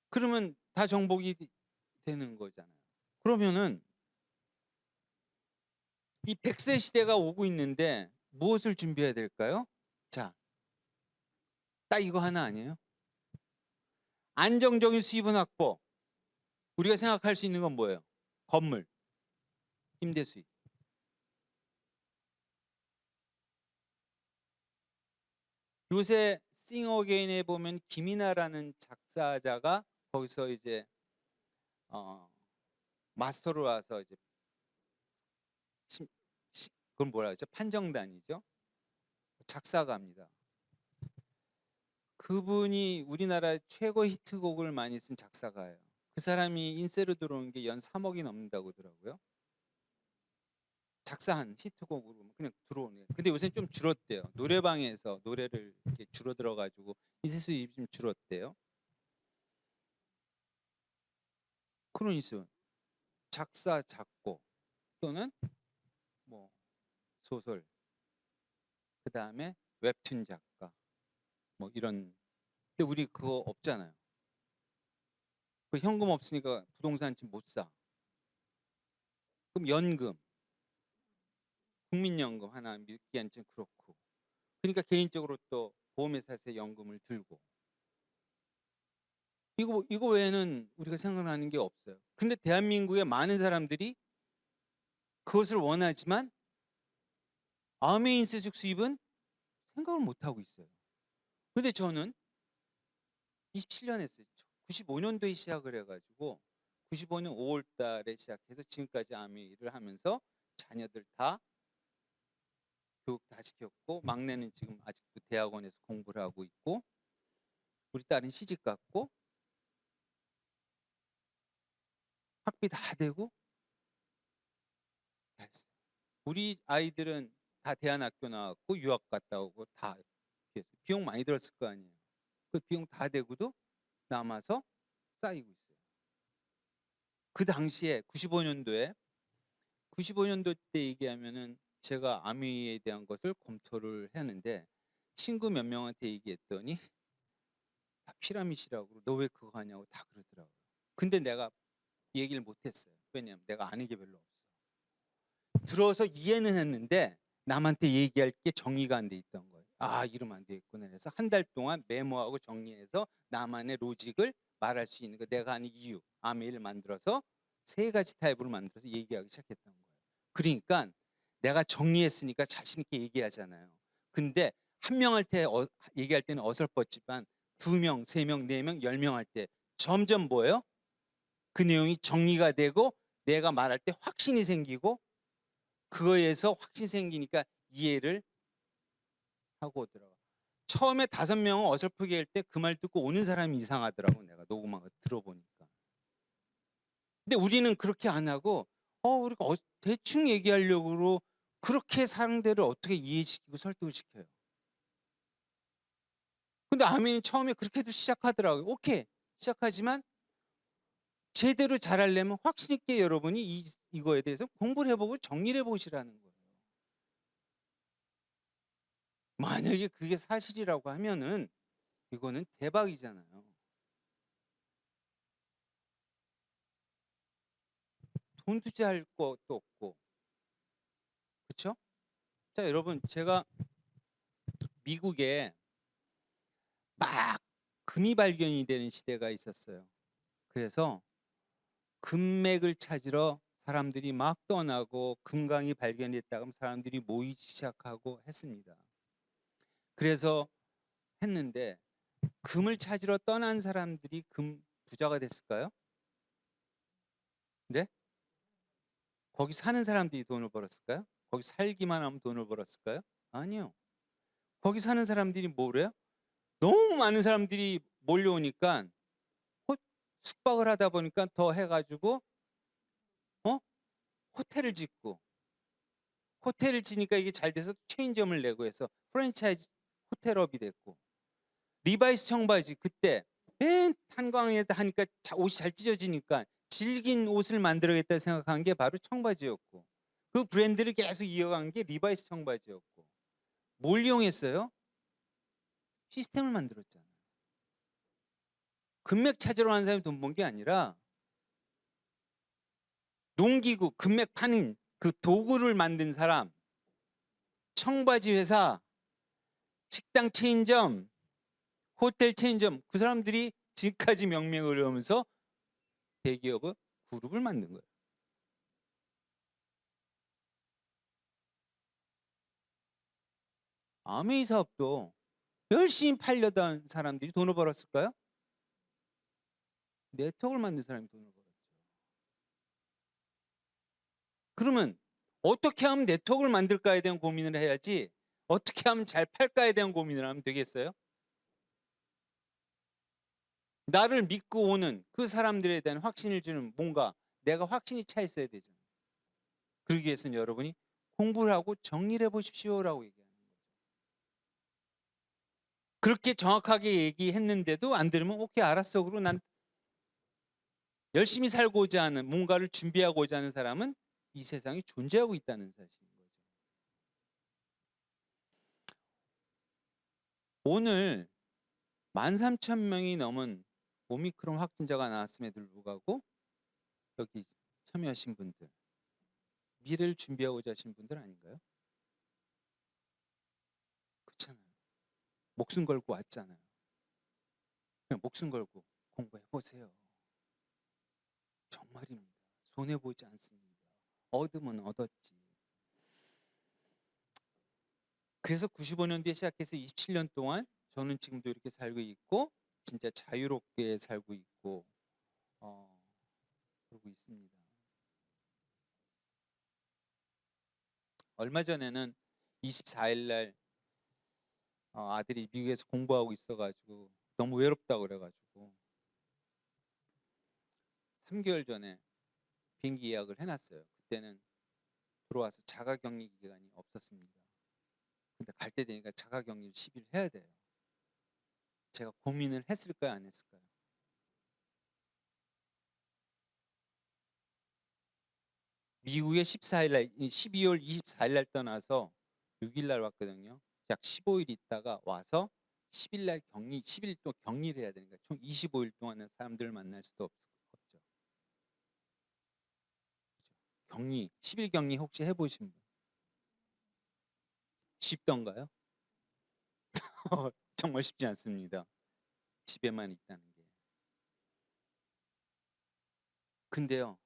그러면 다 정복이 되는 거잖아요. 그러면은 이 100세 시대가 오고 있는데 무엇을 준비해야 될까요? 자, 딱 이거 하나 아니에요? 안정적인 수입은 확보. 우리가 생각할 수 있는 건 뭐예요? 건물, 임대 수입. 요새 싱어게인에 보면 김이나라는 작사자가 거기서 이제 마스터로 와서 이제 그건 뭐라 그러죠? 판정단이죠. 작사가입니다. 그분이 우리나라 최고 히트곡을 많이 쓴 작사가예요. 그 사람이 인세로 들어온 게 연 3억이 넘는다고 하더라고요. 작사한 히트곡으로 그냥 들어오네요. 근데 요새 좀 줄었대요. 노래방에서 노래를 이렇게 줄어들어가지고 인세 수입이 좀 줄었대요. 그러니까 작사, 작곡 또는 뭐 소설, 그 다음에 웹툰 작가, 뭐 이런. 근데 우리 그거 없잖아요. 그 현금 없으니까 부동산 집 못 사. 그럼 연금, 국민연금 하나 믿기엔 좀 그렇고. 그러니까 개인적으로 또 보험회사에서 연금을 들고. 이거 외에는 우리가 생각나는 게 없어요. 근데 대한민국의 많은 사람들이 그것을 원하지만 아메인세적 수입은 생각을 못 하고 있어요. 근데 저는 27년 했어요. 95년도에 시작을 해가지고 95년 5월 달에 시작해서 지금까지 아미를 하면서 자녀들 다 교육 다 시켰고, 막내는 지금 아직도 대학원에서 공부를 하고 있고, 우리 딸은 시집 갔고, 학비 다 되고 다 했어요. 우리 아이들은 다 대안학교 나왔고 유학 갔다 오고 다 비용 많이 들었을 거 아니에요. 그 비용 다 되고도 남아서 쌓이고 있어요. 그 당시에 95년도 때 얘기하면은 제가 아미에 대한 것을 검토를 했는데, 친구 몇 명한테 얘기했더니 다 피라밋이라고, 너 왜 그거 하냐고 다 그러더라고요. 근데 내가 얘기를 못했어요. 왜냐면 내가 아는 게 별로 없어. 들어서 이해는 했는데 남한테 얘기할 게 정리가 안 돼 있던 거예요. 아, 이러면 안 되겠구나. 그래서 한 달 동안 메모하고 정리해서 나만의 로직을 말할 수 있는 거, 내가 하는 이유, 아메이를 만들어서 3가지 타입으로 만들어서 얘기하기 시작했던 거예요. 그러니까 내가 정리했으니까 자신 있게 얘기하잖아요. 근데 한 명한테 얘기할 때는 어설펐지만 2명, 3명, 4명, 10명 할 때 점점 뭐예요? 그 내용이 정리가 되고 내가 말할 때 확신이 생기고, 그거에서 확신 생기니까 이해를 하고 오더라고. 처음에 5명은 어설프게 할 때 그 말 듣고 오는 사람이 이상하더라고, 내가 녹음한 거 들어보니까. 근데 우리는 그렇게 안 하고 우리가 대충 얘기하려고 그렇게 상대를 어떻게 이해시키고 설득을 시켜요. 근데 아멘은 처음에 그렇게도 시작하더라고요. 오케이, 시작하지만 제대로 잘하려면 확신 있게 여러분이 이거에 대해서 공부를 해보고 정리를 해보시라는 거예요. 만약에 그게 사실이라고 하면은 이거는 대박이잖아요. 돈 투자할 것도 없고, 그렇죠? 자, 여러분, 제가 미국에 막 금이 발견이 되는 시대가 있었어요. 그래서 금맥을 찾으러 사람들이 막 떠나고, 금강이 발견됐다고 하면 사람들이 모이기 시작하고 했습니다. 그래서 했는데, 금을 찾으러 떠난 사람들이 금 부자가 됐을까요? 네? 거기 사는 사람들이 돈을 벌었을까요? 거기 살기만 하면 돈을 벌었을까요? 아니요. 거기 사는 사람들이 뭐래요? 너무 많은 사람들이 몰려오니까 숙박을 하다 보니까 더 해가지고 호텔을 짓고, 호텔을 지니까 이게 잘 돼서 체인점을 내고 해서 프랜차이즈 호텔업이 됐고, 리바이스 청바지, 그때 맨 탄광에다 하니까 옷이 잘 찢어지니까 질긴 옷을 만들어야겠다 생각한 게 바로 청바지였고, 그 브랜드를 계속 이어간 게 리바이스 청바지였고, 뭘 이용했어요? 시스템을 만들었잖아요. 금맥 찾으러 가는 사람이 돈 번 게 아니라 농기구, 금맥 파는 그 도구를 만든 사람, 청바지 회사, 식당 체인점, 호텔 체인점, 그 사람들이 지금까지 명명을 이루면서 대기업의 그룹을 만든 거예요. 아메이 사업도 열심히 팔려던 사람들이 돈을 벌었을까요? 네트워크를 만든 사람이 돈을 벌었죠. 그러면 어떻게 하면 네트워크를 만들까에 대한 고민을 해야지, 어떻게 하면 잘 팔까에 대한 고민을 하면 되겠어요? 나를 믿고 오는 그 사람들에 대한 확신을 주는 뭔가 내가 확신이 차 있어야 되잖아요. 그러기 위해서는 여러분이 공부를 하고 정리를 해보십시오라고 얘기하는 거죠. 그렇게 정확하게 얘기했는데도 안 들으면 오케이, 알았어. 그리고 난 열심히 살고자 하는, 뭔가를 준비하고자 하는 사람은 이 세상에 존재하고 있다는 사실인 거죠. 오늘 13,000명이 넘은 오미크론 확진자가 나왔음에도 불구하고 여기 참여하신 분들, 미래를 준비하고자 하신 분들 아닌가요? 그렇잖아요. 목숨 걸고 왔잖아요. 그냥 목숨 걸고 공부해보세요. 정말입니다. 손해보지 않습니다. 얻으면 얻었지. 그래서 95년도에 시작해서 27년 동안 저는 지금도 이렇게 살고 있고, 진짜 자유롭게 살고 있고, 그러고 있습니다. 얼마 전에는 24일 날 아들이 미국에서 공부하고 있어가지고 너무 외롭다고 그래가지고 3개월 전에 비행기 예약을 해놨어요. 그때는 들어와서 자가격리 기간이 없었습니다. 근데 갈 때 되니까 자가격리를 10일 해야 돼요. 제가 고민을 했을까요, 안 했을까요? 미국에 14일 날, 12월 24일 날 떠나서 6일 날 왔거든요. 약 15일 있다가 와서 10일 날 10일 또 격리를 해야 되니까 총 25일 동안은 사람들을 만날 수도 없죠. 격리, 10일 격리 혹시 해보신 분? 쉽던가요? 정말 쉽지 않습니다. 집에만 있다는 게. 근데요,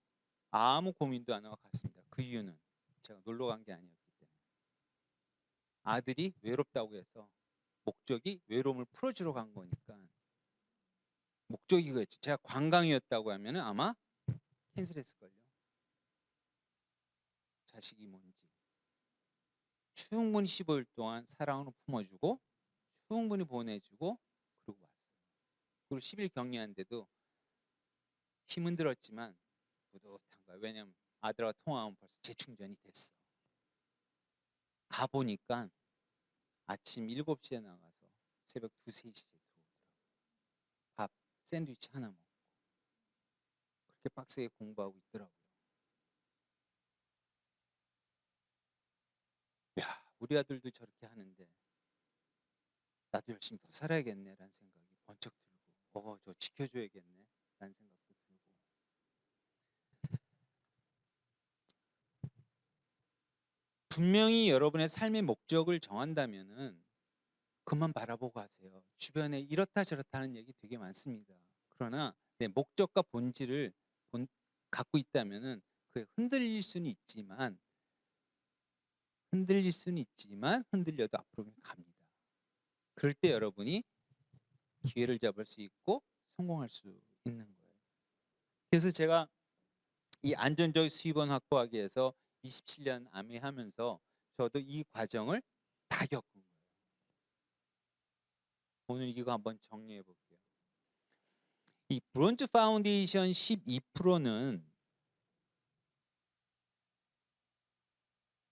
아무 고민도 안 하고 갔습니다. 그 이유는 제가 놀러 간 게 아니었기 때문에. 아들이 외롭다고 해서 목적이 외로움을 풀어주러 간 거니까 목적이 그거였죠. 제가 관광이었다고 하면 아마 캔슬했을걸요. 자식이 뭔지. 충분히 15일 동안 사랑으로 품어주고 충분히 보내주고 그러고 왔어요. 그리고 10일 격리한데도 힘은 들었지만 뿌듯한 거야. 왜냐면 아들과 통화하면 벌써 재충전이 됐어. 가보니까 아침 7시에 나가서 새벽 2, 3시에 들어오더라고요. 밥 샌드위치 하나 먹고 그렇게 빡세게 공부하고 있더라고요. 야, 우리 아들도 저렇게 하는데 나도 열심히 더 살아야겠네라는 생각이 번쩍 들고 저 지켜줘야겠네 라는 생각도 들고 분명히 여러분의 삶의 목적을 정한다면은 그만 바라보고 하세요. 주변에 이렇다 저렇다 하는 얘기 되게 많습니다. 그러나 내 목적과 본질을 갖고 있다면은 그게 흔들릴 수는 있지만 흔들려도 앞으로 갑니다. 그럴 때 여러분이 기회를 잡을 수 있고 성공할 수 있는 거예요. 그래서 제가 이 안전적 수입원 확보하기 위해서 27년 암회하면서 저도 이 과정을 다 겪은 거예요. 오늘 이거 한번 정리해 볼게요. 이 브론즈 파운데이션 12%는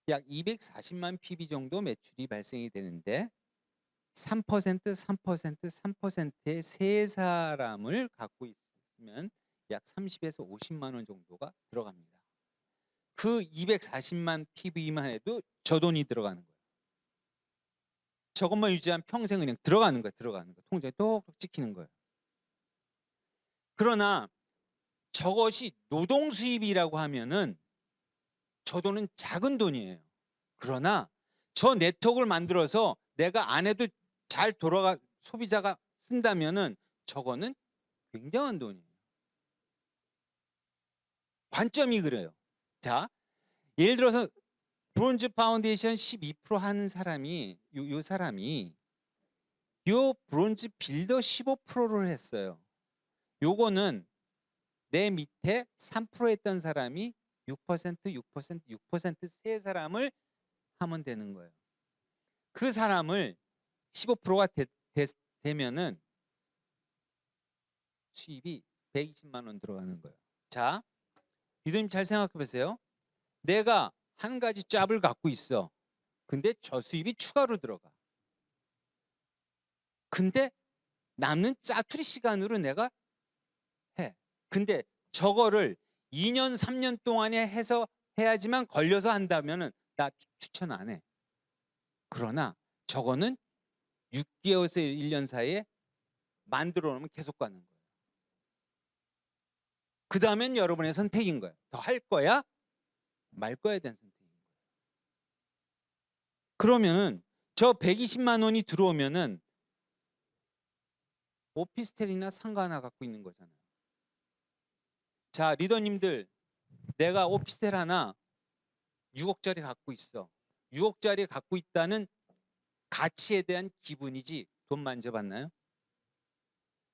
약 240만 PB 정도 매출이 발생이 되는데 3%의 세 사람을 갖고 있으면 약 30에서 50만 원 정도가 들어갑니다. 그 240만 PB만 해도 저 돈이 들어가는 거예요. 저것만 유지하면 평생 그냥 들어가는 거예요. 통장에 똑똑 찍히는 거예요. 그러나 저것이 노동 수입이라고 하면은 저 돈은 작은 돈이에요. 그러나 저 네트워크를 만들어서 내가 안 해도 잘 돌아가 소비자가 쓴다면은 저거는 굉장한 돈이에요. 관점이 그래요. 자, 예를 들어서 브론즈 파운데이션 12% 하는 사람이 요 사람이 요 브론즈 빌더 15%를 했어요. 요거는 내 밑에 3% 했던 사람이 6%세 사람을 하면 되는 거예요. 그 사람을 15%가 되면은 수입이 120만 원 들어가는 거예요. 자, 이도님 잘 생각해 보세요. 내가 한 가지 잡을 갖고 있어. 근데 저 수입이 추가로 들어가. 근데 남는 짜투리 시간으로 내가 해. 근데 저거를 2년, 3년 동안에 해서 해야지만 걸려서 한다면은 나 추천 안 해. 그러나 저거는 6개월에서 1년 사이에 만들어 놓으면 계속 가는 거예요. 그 다음엔 여러분의 선택인 거예요. 더 할 거야? 말 거야 되는 선택인 거예요. 그러면은 저 120만 원이 들어오면은 오피스텔이나 상가 하나 갖고 있는 거잖아요. 자, 리더님들, 내가 오피스텔 하나 6억짜리 갖고 있어. 6억짜리 갖고 있다는 가치에 대한 기분이지 돈 만져봤나요?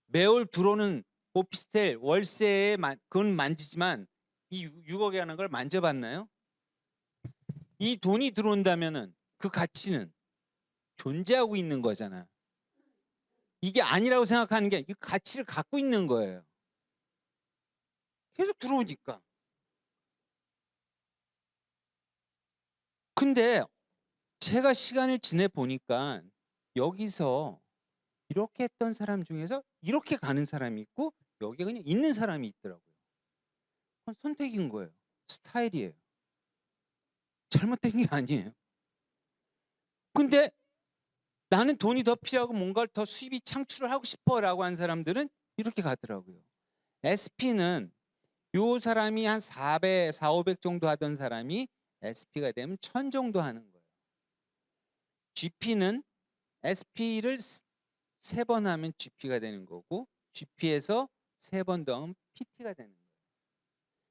매월 들어오는 오피스텔 월세에 그건 만지지만 이 6억이라는 걸 만져봤나요? 이 돈이 들어온다면은 그 가치는 존재하고 있는 거잖아요. 이게 아니라고 생각하는 게 이 가치를 갖고 있는 거예요. 계속 들어오니까. 근데 제가 시간을 지내 보니까 여기서 이렇게 했던 사람 중에서 이렇게 가는 사람이 있고 여기에 그냥 있는 사람이 있더라고요. 그건 선택인 거예요. 스타일이에요. 잘못된 게 아니에요. 근데 나는 돈이 더 필요하고 뭔가를 더 수입이 창출을 하고 싶어라고 하는 사람들은 이렇게 가더라고요. SP는 요 사람이 한 400, 4, 500 정도 하던 사람이 SP가 되면 1000 정도 하는 거예요. GP는 SP를 3번 하면 GP가 되는 거고 GP에서 3번 더 하면 PT가 되는 거예요.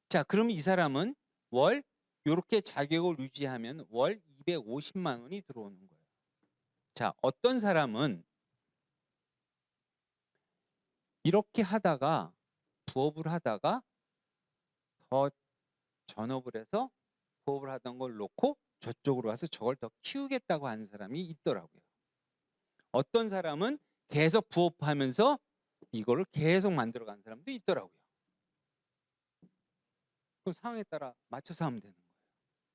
자, 그러면 이 사람은 월 요렇게 자격을 유지하면 월 250만 원이 들어오는 거예요. 자, 어떤 사람은 이렇게 하다가 부업을 하다가 더 전업을 해서 부업을 하던 걸 놓고 저쪽으로 와서 저걸 더 키우겠다고 하는 사람이 있더라고요. 어떤 사람은 계속 부업하면서 이거를 계속 만들어가는 사람도 있더라고요. 그 상황에 따라 맞춰서 하면 되는 거예요.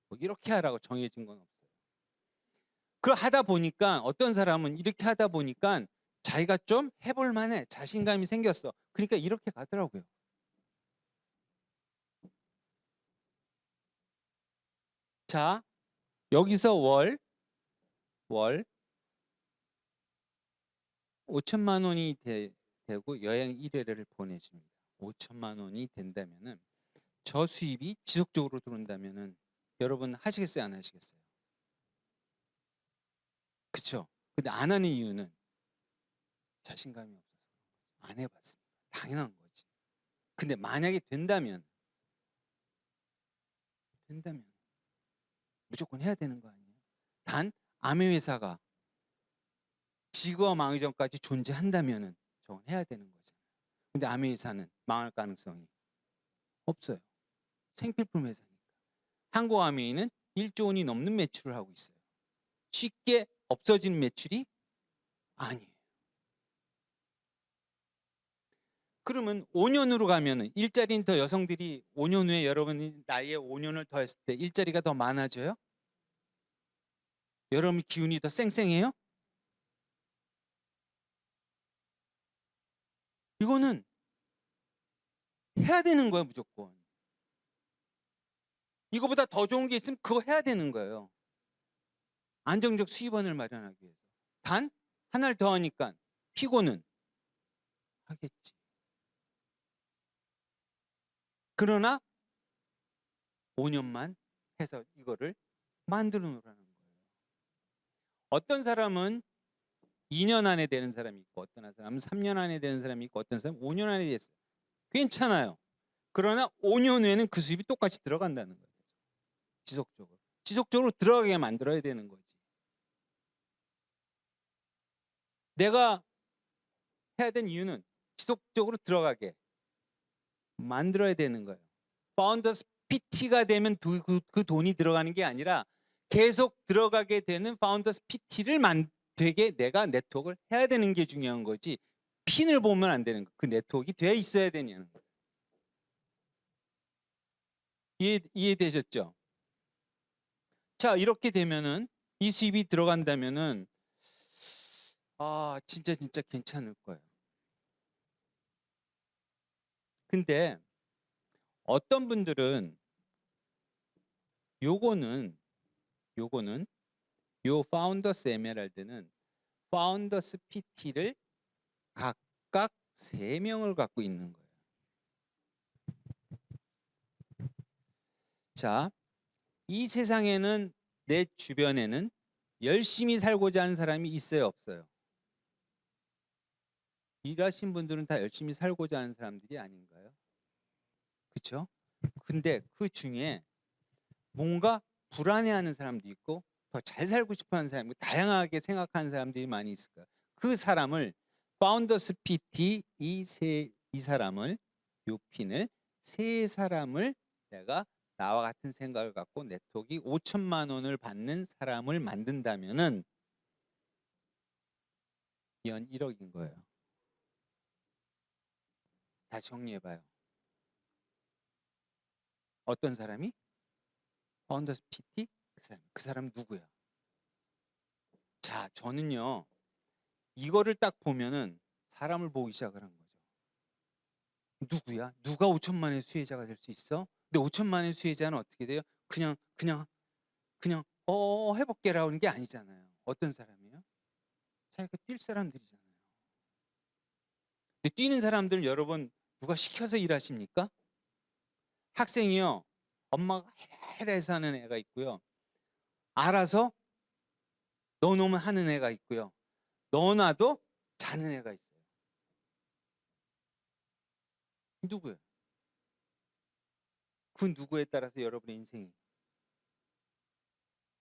뭐 이렇게 하라고 정해진 건 없어요. 그 하다 보니까 어떤 사람은 이렇게 하다 보니까 자기가 좀 해볼 만해 자신감이 생겼어. 그러니까 이렇게 가더라고요. 자, 여기서 월 5천만 원이 되고 여행 1회를 보내줍니다. 5천만 원이 된다면은 저 수입이 지속적으로 들어온다면은 여러분 하시겠어요, 안 하시겠어요? 그쵸? 근데 안 하는 이유는 자신감이 없어서 안 해봤으니까 당연한 거지. 근데 만약에 된다면 무조건 해야 되는 거 아니에요? 단 아메 회사가 지구가 망하기 전까지 존재한다면은 저건 해야 되는 거잖아요. 근데 아메 회사는 망할 가능성이 없어요. 생필품 회사니까. 한국 아메이는 1조 원이 넘는 매출을 하고 있어요. 쉽게 없어지는 매출이 아니에요. 그러면 5년으로 가면은 일자리는 더 여성들이 5년 후에 여러분이 나이에 5년을 더했을 때 일자리가 더 많아져요? 여러분 기운이 더 쌩쌩해요? 이거는 해야 되는 거예요, 무조건. 이거보다 더 좋은 게 있으면 그거 해야 되는 거예요. 안정적 수입원을 마련하기 위해서. 단 하나를 더 하니까 피고는 하겠지. 그러나 5년만 해서 이거를 만들어 놓으라는 거예요. 어떤 사람은 2년 안에 되는 사람이 있고 어떤 사람은 3년 안에 되는 사람이 있고 어떤 사람은 5년 안에 됐어요. 괜찮아요. 그러나 5년 후에는 그 수입이 똑같이 들어간다는 거예요. 지속적으로 들어가게 만들어야 되는 거지. 내가 해야 되는 이유는 지속적으로 들어가게 만들어야 되는 거예요. 파운더스 PT가 되면 그 돈이 들어가는 게 아니라 계속 들어가게 되는 파운더스 PT를 되게 내가 네트워크를 해야 되는 게 중요한 거지. 핀을 보면 안 되는 거. 그 네트워크가 돼 있어야 되냐는 거예요. 이해되셨죠? 자, 이렇게 되면은 이 수입이 들어간다면은 진짜 괜찮을 거예요. 근데 어떤 분들은 요거는 요 파운더스 에메랄드는 파운더스 PT를 각각 3명을 갖고 있는 거예요. 자, 이 세상에는 내 주변에는 열심히 살고자 하는 사람이 있어요, 없어요? 일하신 분들은 다 열심히 살고자 하는 사람들이 아닌가요? 그렇죠? 근데 그 중에 뭔가 불안해하는 사람도 있고 더 잘 살고 싶어하는 사람이 다양하게 생각하는 사람들이 많이 있을 거예요. 그 사람을 파운더스 PT 이 이 사람을, 요 핀을 세 사람을 내가 나와 같은 생각을 갖고 네트워크가 5천만 원을 받는 사람을 만든다면은 연 1억인 거예요. 다시 정리해봐요. 어떤 사람이? 파운더스 PT? 그 사람 누구야? 자, 저는요, 이거를 딱 보면은 사람을 보기 시작을 한 거죠. 누구야? 누가 5천만 원의 수혜자가 될 수 있어? 근데 5천만 원의 수혜자는 어떻게 돼요? 그냥 해볼게라고 하는 게 아니잖아요. 어떤 사람이에요? 자기가 뛸 사람들이잖아요. 근데 뛰는 사람들 여러분 누가 시켜서 일하십니까? 학생이요. 엄마가 해라 해서 하는 애가 있고요. 알아서 넣어놓으면 하는 애가 있고요. 넣어놔도 자는 애가 있어요. 누구예요? 그 누구에 따라서 여러분의 인생이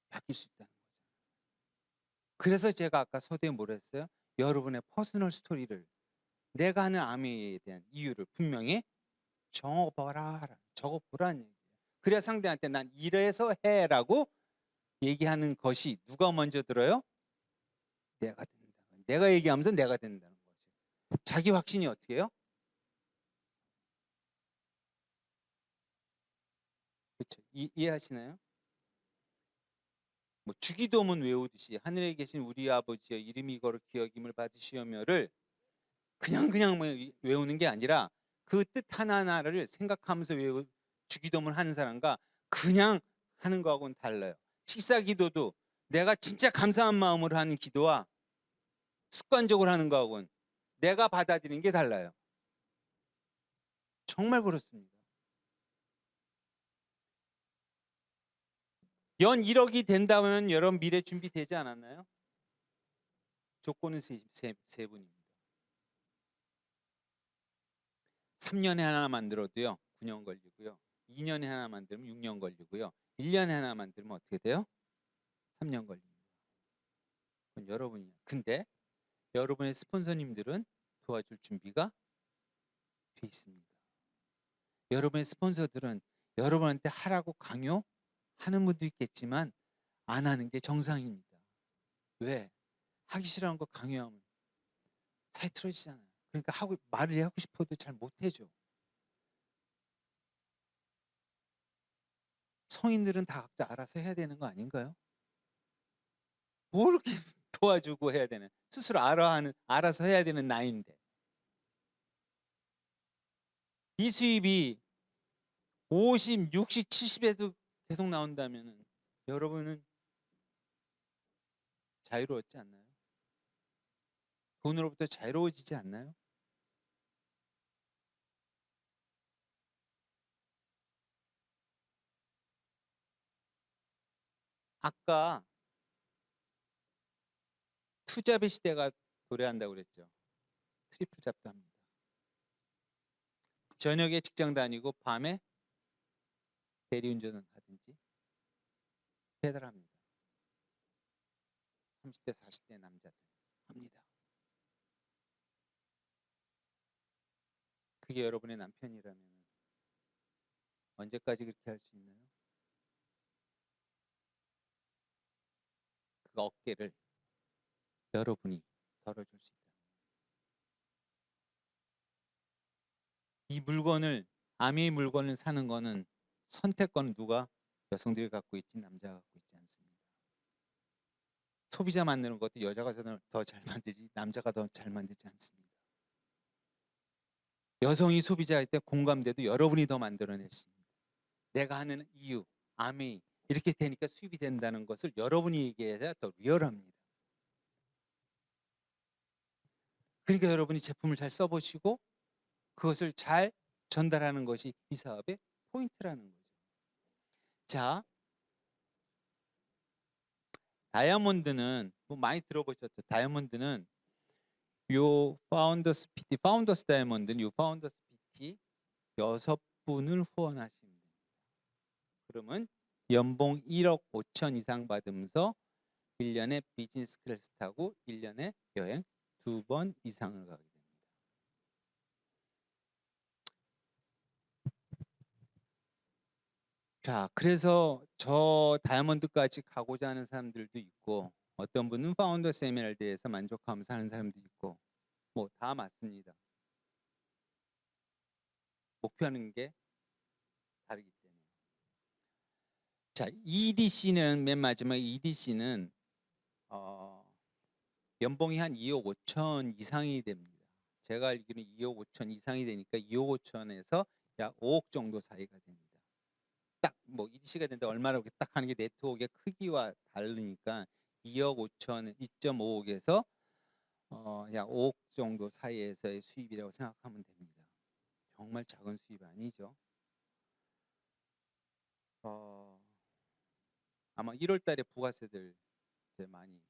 바뀔 수 있다는 거죠. 그래서 제가 아까 서두에 뭐라 했어요? 여러분의 퍼스널 스토리를, 내가 하는 아메이에 대한 이유를 분명히 적어보라는 얘기예요. 그래야 상대한테 난 이래서 해라고 얘기하는 것이 누가 먼저 들어요? 내가 된다. 내가 얘기하면서 내가 된다는 거죠. 자기 확신이 어떻게 해요? 그렇죠. 이해하시나요? 뭐 주기도문 외우듯이 하늘에 계신 우리 아버지의 이름이 거룩 기억임을 받으시오며를 그냥 뭐 외우는 게 아니라 그 뜻 하나하나를 생각하면서 주기도문 하는 사람과 그냥 하는 거하고는 달라요. 식사 기도도 내가 진짜 감사한 마음으로 하는 기도와 습관적으로 하는 거하고는 내가 받아들이는 게 달라요. 정말 그렇습니다. 연 1억이 된다면 여러분 미래 준비되지 않았나요? 조건은 세 분입니다. 3년에 하나 만들어도요 9년 걸리고요. 2년에 하나 만들면 6년 걸리고요. 1년에 하나 만들면 어떻게 돼요? 3년 걸립니다. 그건 여러분이요. 근데 여러분의 스폰서님들은 도와줄 준비가 돼 있습니다. 여러분의 스폰서들은 여러분한테 하라고 강요하는 분도 있겠지만 안 하는 게 정상입니다. 왜? 하기 싫어하는 거 강요하면 사이 틀어지잖아요. 그러니까 말을 하고 싶어도 잘 못해줘. 성인들은 다 각자 알아서 해야 되는 거 아닌가요? 뭘 이렇게 도와주고 해야 되는, 스스로 알아서 해야 되는 나이인데. 이 수입이 50, 60, 70에도 계속 나온다면 여러분은 자유로웠지 않나요? 돈으로부터 자유로워지지 않나요? 아까 투잡의 시대가 도래한다고 그랬죠. 트리플 잡도 합니다. 저녁에 직장 다니고 밤에 대리운전을 하든지 배달합니다. 30대 40대 남자들 합니다. 그게 여러분의 남편이라면 언제까지 그렇게 할 수 있나요? 그 어깨를 여러분이 덜어줄 수 있다. 이 물건을, 아미의 물건을 사는 거는 선택권은 누가? 여성들이 갖고 있지 남자가 갖고 있지 않습니다. 소비자 만드는 것도 여자가 더 잘 만들지 남자가 더 잘 만들지 않습니다. 여성이 소비자할 때 공감대도 여러분이 더 만들어냈습니다. 내가 하는 이유, 아미 이렇게 되니까 수입이 된다는 것을 여러분이 얘기해야 더 리얼합니다. 그러니까 여러분이 제품을 잘 써보시고 그것을 잘 전달하는 것이 이 사업의 포인트라는 거죠. 자, 다이아몬드는 뭐 많이 들어보셨죠? 다이아몬드는 요 파운더스 다이아몬드는 요 파운더스 PT 6분을 후원하시면 됩니다. 그러면 연봉 1억 5천 이상 받으면서 1년에 비즈니스 클래스 타고 1년에 여행 2번 이상을 가게 됩니다. 자, 그래서 저 다이아몬드까지 가고자 하는 사람들도 있고, 어떤 분은 파운더스 에메랄드에서 만족하면서 하는 사람도 있고, 뭐 다 맞습니다. 목표하는 게 다르기 때문에. 자, EDC는 맨 마지막 EDC는 연봉이 한 2억 5천 이상이 됩니다. 제가 알기로는 2억 5천 이상이 되니까 2억 5천에서 약 5억 정도 사이가 됩니다. 딱 뭐 EDC가 되는데 얼마라고 딱 하는 게 네트워크의 크기와 다르니까 2억 5천, 2.5억에서 약 5억 정도 사이에서의 수입이라고 생각하면 됩니다. 정말 작은 수입 아니죠. 아마 1월 달에 부가세들 이제 많이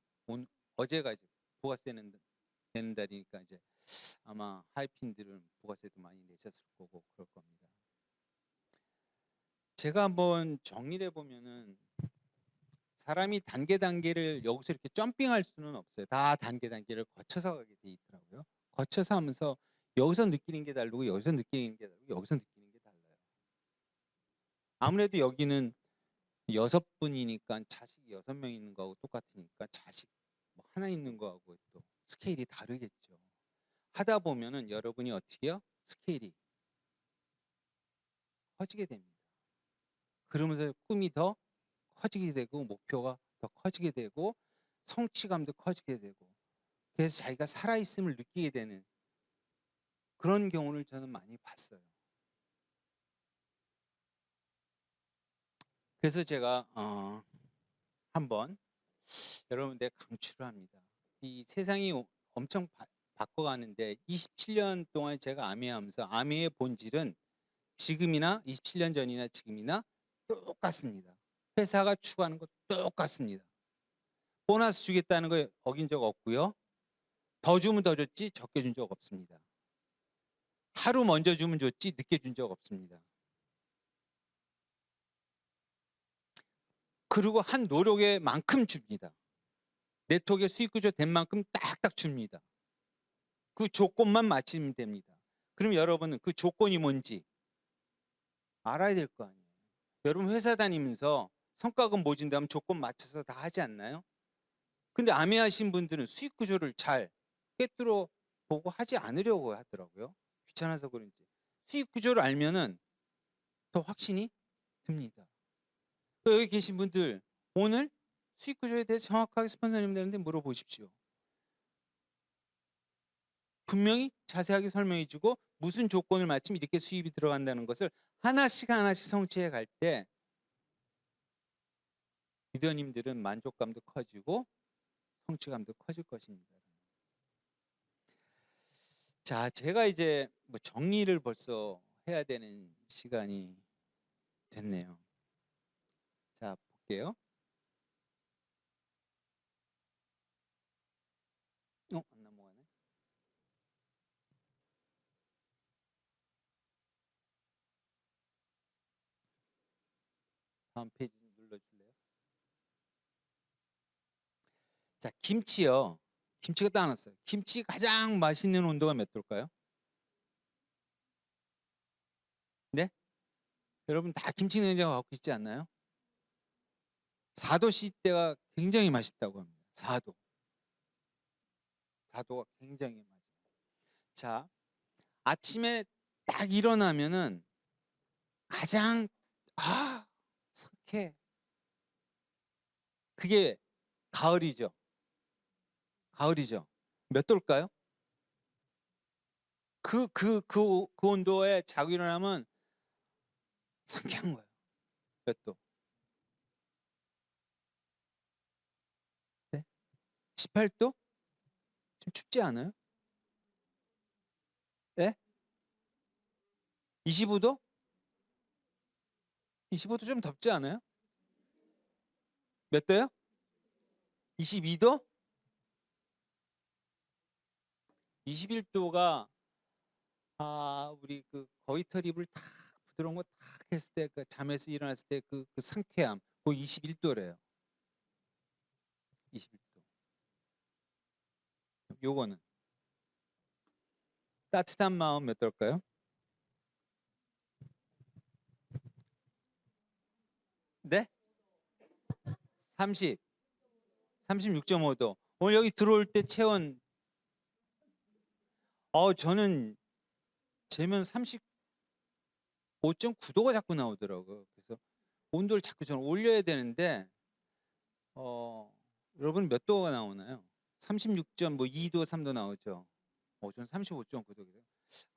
어제가 이제 부가세 내는 달이니까 이제 아마 하이핀들은 부가세도 많이 내셨을 거고 그럴 겁니다. 제가 한번 정리를 해보면은 사람이 단계를 여기서 이렇게 점핑할 수는 없어요. 다 단계를 거쳐서 가게 돼 있더라고요. 거쳐서 하면서 여기서 느끼는 게 다르고 여기서 느끼는 게 다르고 여기서 느끼는 게 달라요. 아무래도 여기는 6분이니까 자식이 6명 있는 거하고 똑같으니까 자식 뭐 하나 있는 거하고 또 스케일이 다르겠죠. 하다 보면은 여러분이 어떻게 해요? 스케일이 커지게 됩니다. 그러면서 꿈이 더 커지게 되고 목표가 더 커지게 되고 성취감도 커지게 되고 그래서 자기가 살아있음을 느끼게 되는 그런 경우를 저는 많이 봤어요. 그래서 제가 한번 여러분들 강추를 합니다. 이 세상이 엄청 바꿔가는데 27년 동안 제가 아메하면서 아메의 본질은 지금이나 27년 전이나 지금이나 똑같습니다. 회사가 추구하는 것 똑같습니다. 보너스 주겠다는 거 어긴 적 없고요. 더 주면 더 줬지 적게 준 적 없습니다. 하루 먼저 주면 줬지 늦게 준 적 없습니다. 그리고 한 노력의 만큼 줍니다. 네트워크의 수익 구조 된 만큼 딱딱 줍니다. 그 조건만 맞추면 됩니다. 그럼 여러분은 그 조건이 뭔지 알아야 될 거 아니에요. 여러분 회사 다니면서 성과금 모진다면 조건 맞춰서 다 하지 않나요? 근데 아메하신 분들은 수익 구조를 잘 꿰뚫어 보고 하지 않으려고 하더라고요. 귀찮아서 그런지. 수익 구조를 알면은 더 확신이 듭니다. 여기 계신 분들 오늘 수익 구조에 대해서 정확하게 스폰서님들한테 물어보십시오. 분명히 자세하게 설명해 주고 무슨 조건을 맞추면 이렇게 수입이 들어간다는 것을 하나씩 성취해 갈 때 리더님들은 만족감도 커지고 성취감도 커질 것입니다. 자, 제가 이제 뭐 정리를 벌써 해야 되는 시간이 됐네요. 자, 볼게요. 안 넘어가네. 다음 페이지 눌러줄래요? 자, 김치요. 김치가 따놨어요. 김치 가장 맛있는 온도가 몇 도일까요? 네? 여러분 다 김치 냉장고 갖고 있지 않나요? 4도 시대가 굉장히 맛있다고 합니다. 4도. 4도가 굉장히 맛있어요. 자, 아침에 딱 일어나면은 가장 상쾌해. 그게 가을이죠. 가을이죠. 몇 도일까요? 그 온도에 자고 일어나면 상쾌한 거예요. 몇 도? 네? 18도? 좀 춥지 않아요? 네? 25도? 25도 좀 덥지 않아요? 몇 도요? 22도? 21도가 우리 그 거위털 탁 부드러운 거 탁 했을 때 그 잠에서 일어났을 때 그 상쾌함 그 21도래요. 21도. 요거는 따뜻한 마음 몇 도일까요? 네? 30, 36.5도. 오늘 여기 들어올 때 체온, 저는 재면 35.9도가 자꾸 나오더라고요. 그래서 온도를 자꾸 저는 올려야 되는데, 여러분 몇 도가 나오나요? 36.2도, 3도 나오죠. 저는 35.9도거든요.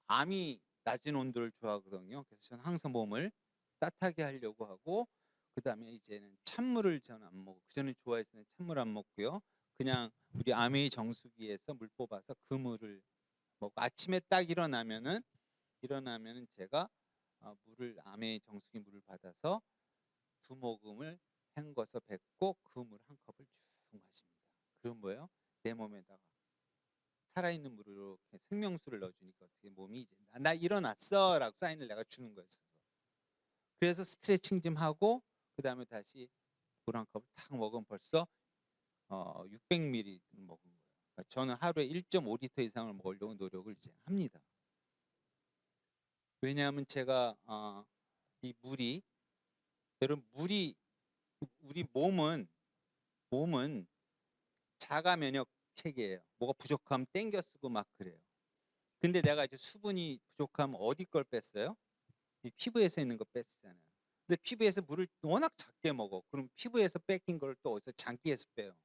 암이 낮은 온도를 좋아하거든요. 그래서 저는 항상 몸을 따뜻하게 하려고 하고, 그 다음에 이제는 찬물을 저는 안 먹고, 그전에 좋아했었는데 찬물 안 먹고요. 그냥 우리 아메이 정수기에서 물 뽑아서 그 물을 먹고, 아침에 딱 일어나면은 제가 물을, 아메이 정수기 물을 받아서 2모금을 헹궈서 뱉고 그 물 한 컵을 쭉 마십니다. 그건 뭐예요? 내 몸에다가 살아있는 물로 이렇게 생명수를 넣어주니까 어떻게 몸이 이제 나 일어났어 라고 사인을 내가 주는 거예요. 그래서 스트레칭 좀 하고 그 다음에 다시 물 한 컵을 탁 먹으면 벌써 600ml 먹은 거예요. 그러니까 저는 하루에 1.5리터 이상을 먹으려고 노력을 이제 합니다. 왜냐하면 제가 이 물이, 여러분 물이, 우리 몸은 자가 면역 체계예요. 뭐가 부족하면 땡겨 쓰고 막 그래요. 근데 내가 이제 수분이 부족하면 어디 걸 뺐어요? 이 피부에서 있는 거 뺐잖아요. 근데 피부에서 물을 워낙 작게 먹어. 그럼 피부에서 뺏긴 걸 또 어디서 장기에서 빼요.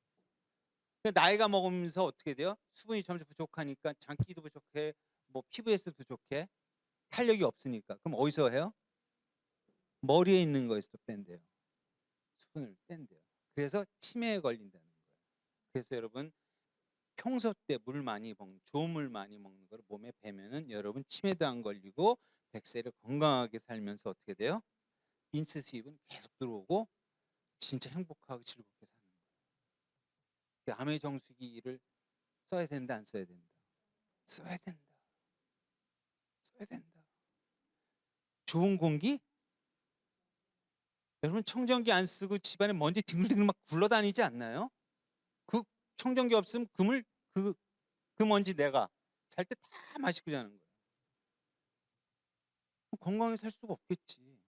근데 나이가 먹으면서 어떻게 돼요? 수분이 점점 부족하니까 장기도 부족해, 뭐 피부에서도 부족해, 탄력이 없으니까. 그럼 어디서 해요? 머리에 있는 거에서 또 뺀대요. 수분을 뺀대요. 그래서 치매에 걸린다는 거예요. 그래서 여러분 평소 때 물 많이 먹는, 좋은 물 많이 먹는 걸 몸에 배면은 여러분 치매도 안 걸리고 100세를 건강하게 살면서 어떻게 돼요? 인스 수입은 계속 들어오고 진짜 행복하고 즐겁게 사는 거예요. 암의 정수기를 써야 된다, 안 써야 된다? 써야 된다. 써야 된다. 좋은 공기? 여러분 청정기 안 쓰고 집안에 먼지 뒹굴뒹굴 막 굴러다니지 않나요? 그 청정기 없으면 그 먼지 내가 잘 때 다 마시고 자는 거예요. 건강하게 살 수가 없겠지.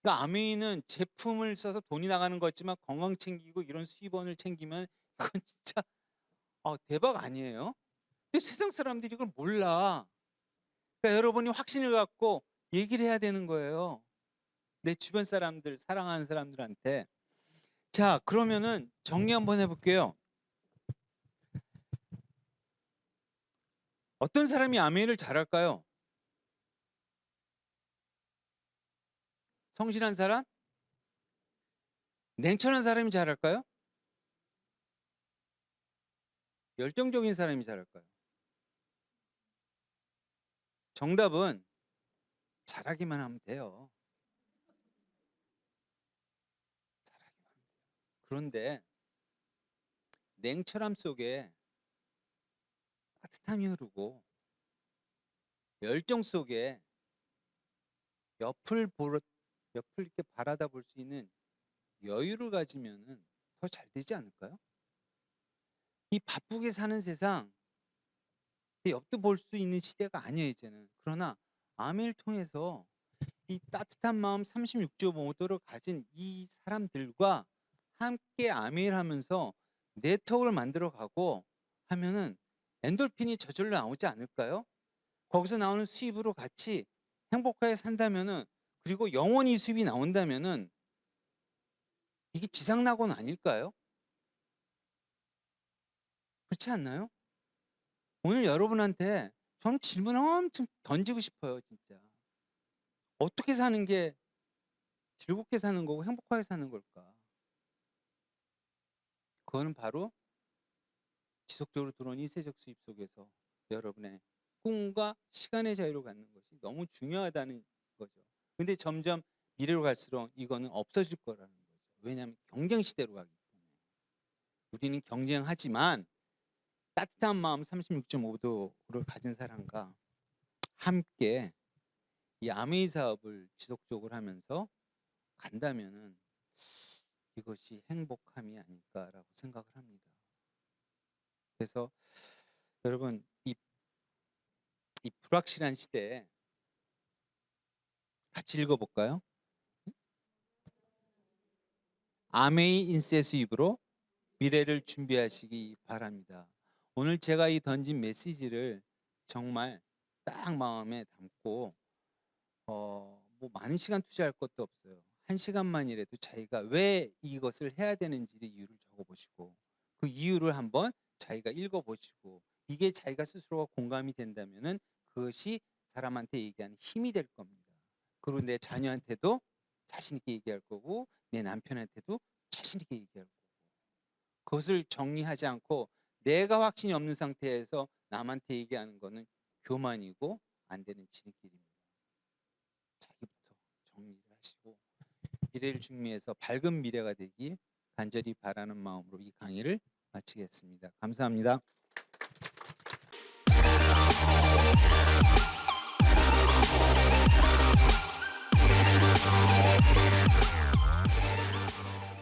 그러니까 아메이는 제품을 써서 돈이 나가는 거지만 건강 챙기고 이런 수입원을 챙기면 이건 진짜 대박 아니에요? 근데 세상 사람들이 이걸 몰라. 그러니까 여러분이 확신을 갖고 얘기를 해야 되는 거예요. 내 주변 사람들, 사랑하는 사람들한테. 자, 그러면은 정리 한번 해볼게요. 어떤 사람이 아메이를 잘할까요? 성실한 사람? 냉철한 사람이 잘할까요? 열정적인 사람이 잘할까요? 정답은 잘하기만 하면 돼요. 잘하기만 하면 돼요. 그런데 냉철함 속에 따뜻함이 흐르고 열정 속에 옆을 이렇게 바라다 볼 수 있는 여유를 가지면은 더 잘 되지 않을까요? 이 바쁘게 사는 세상, 옆도 볼 수 있는 시대가 아니에요, 이제는. 그러나 아메를 통해서 이 따뜻한 마음 36.5도를 가진 이 사람들과 함께 아메를 하면서 네트워크를 만들어 가고 하면은 엔돌핀이 저절로 나오지 않을까요? 거기서 나오는 수입으로 같이 행복하게 산다면은, 그리고 영원히 수입이 나온다면은 이게 지상낙원 아닐까요? 그렇지 않나요? 오늘 여러분한테 전 질문 엄청 던지고 싶어요, 진짜. 어떻게 사는 게 즐겁게 사는 거고 행복하게 사는 걸까? 그거는 바로 지속적으로 들어온 일세적 수입 속에서 여러분의 꿈과 시간의 자유를 갖는 것이 너무 중요하다는 거죠. 근데 점점 미래로 갈수록 이거는 없어질 거라는 거죠. 왜냐하면 경쟁 시대로 가기 때문에. 우리는 경쟁하지만 따뜻한 마음 36.5도를 가진 사람과 함께 이 아메이 사업을 지속적으로 하면서 간다면은 이것이 행복함이 아닐까라고 생각을 합니다. 그래서 여러분 이 불확실한 시대에 같이 읽어볼까요? 아메이 인세스 입으로 미래를 준비하시기 바랍니다. 오늘 제가 이 던진 메시지를 정말 딱 마음에 담고 뭐 많은 시간 투자할 것도 없어요. 1시간만이라도 자기가 왜 이것을 해야 되는지를 이유를 적어보시고 그 이유를 한번 자기가 읽어보시고 이게 자기가 스스로가 공감이 된다면은 그것이 사람한테 얘기하는 힘이 될 겁니다. 그리고 내 자녀한테도 자신 있게 얘기할 거고 내 남편한테도 자신 있게 얘기할 거고 그것을 정리하지 않고 내가 확신이 없는 상태에서 남한테 얘기하는 거는 교만이고 안 되는 지름길입니다. 자기부터 정리를 하시고 미래를 준비해서 밝은 미래가 되길 간절히 바라는 마음으로 이 강의를 마치겠습니다. 감사합니다.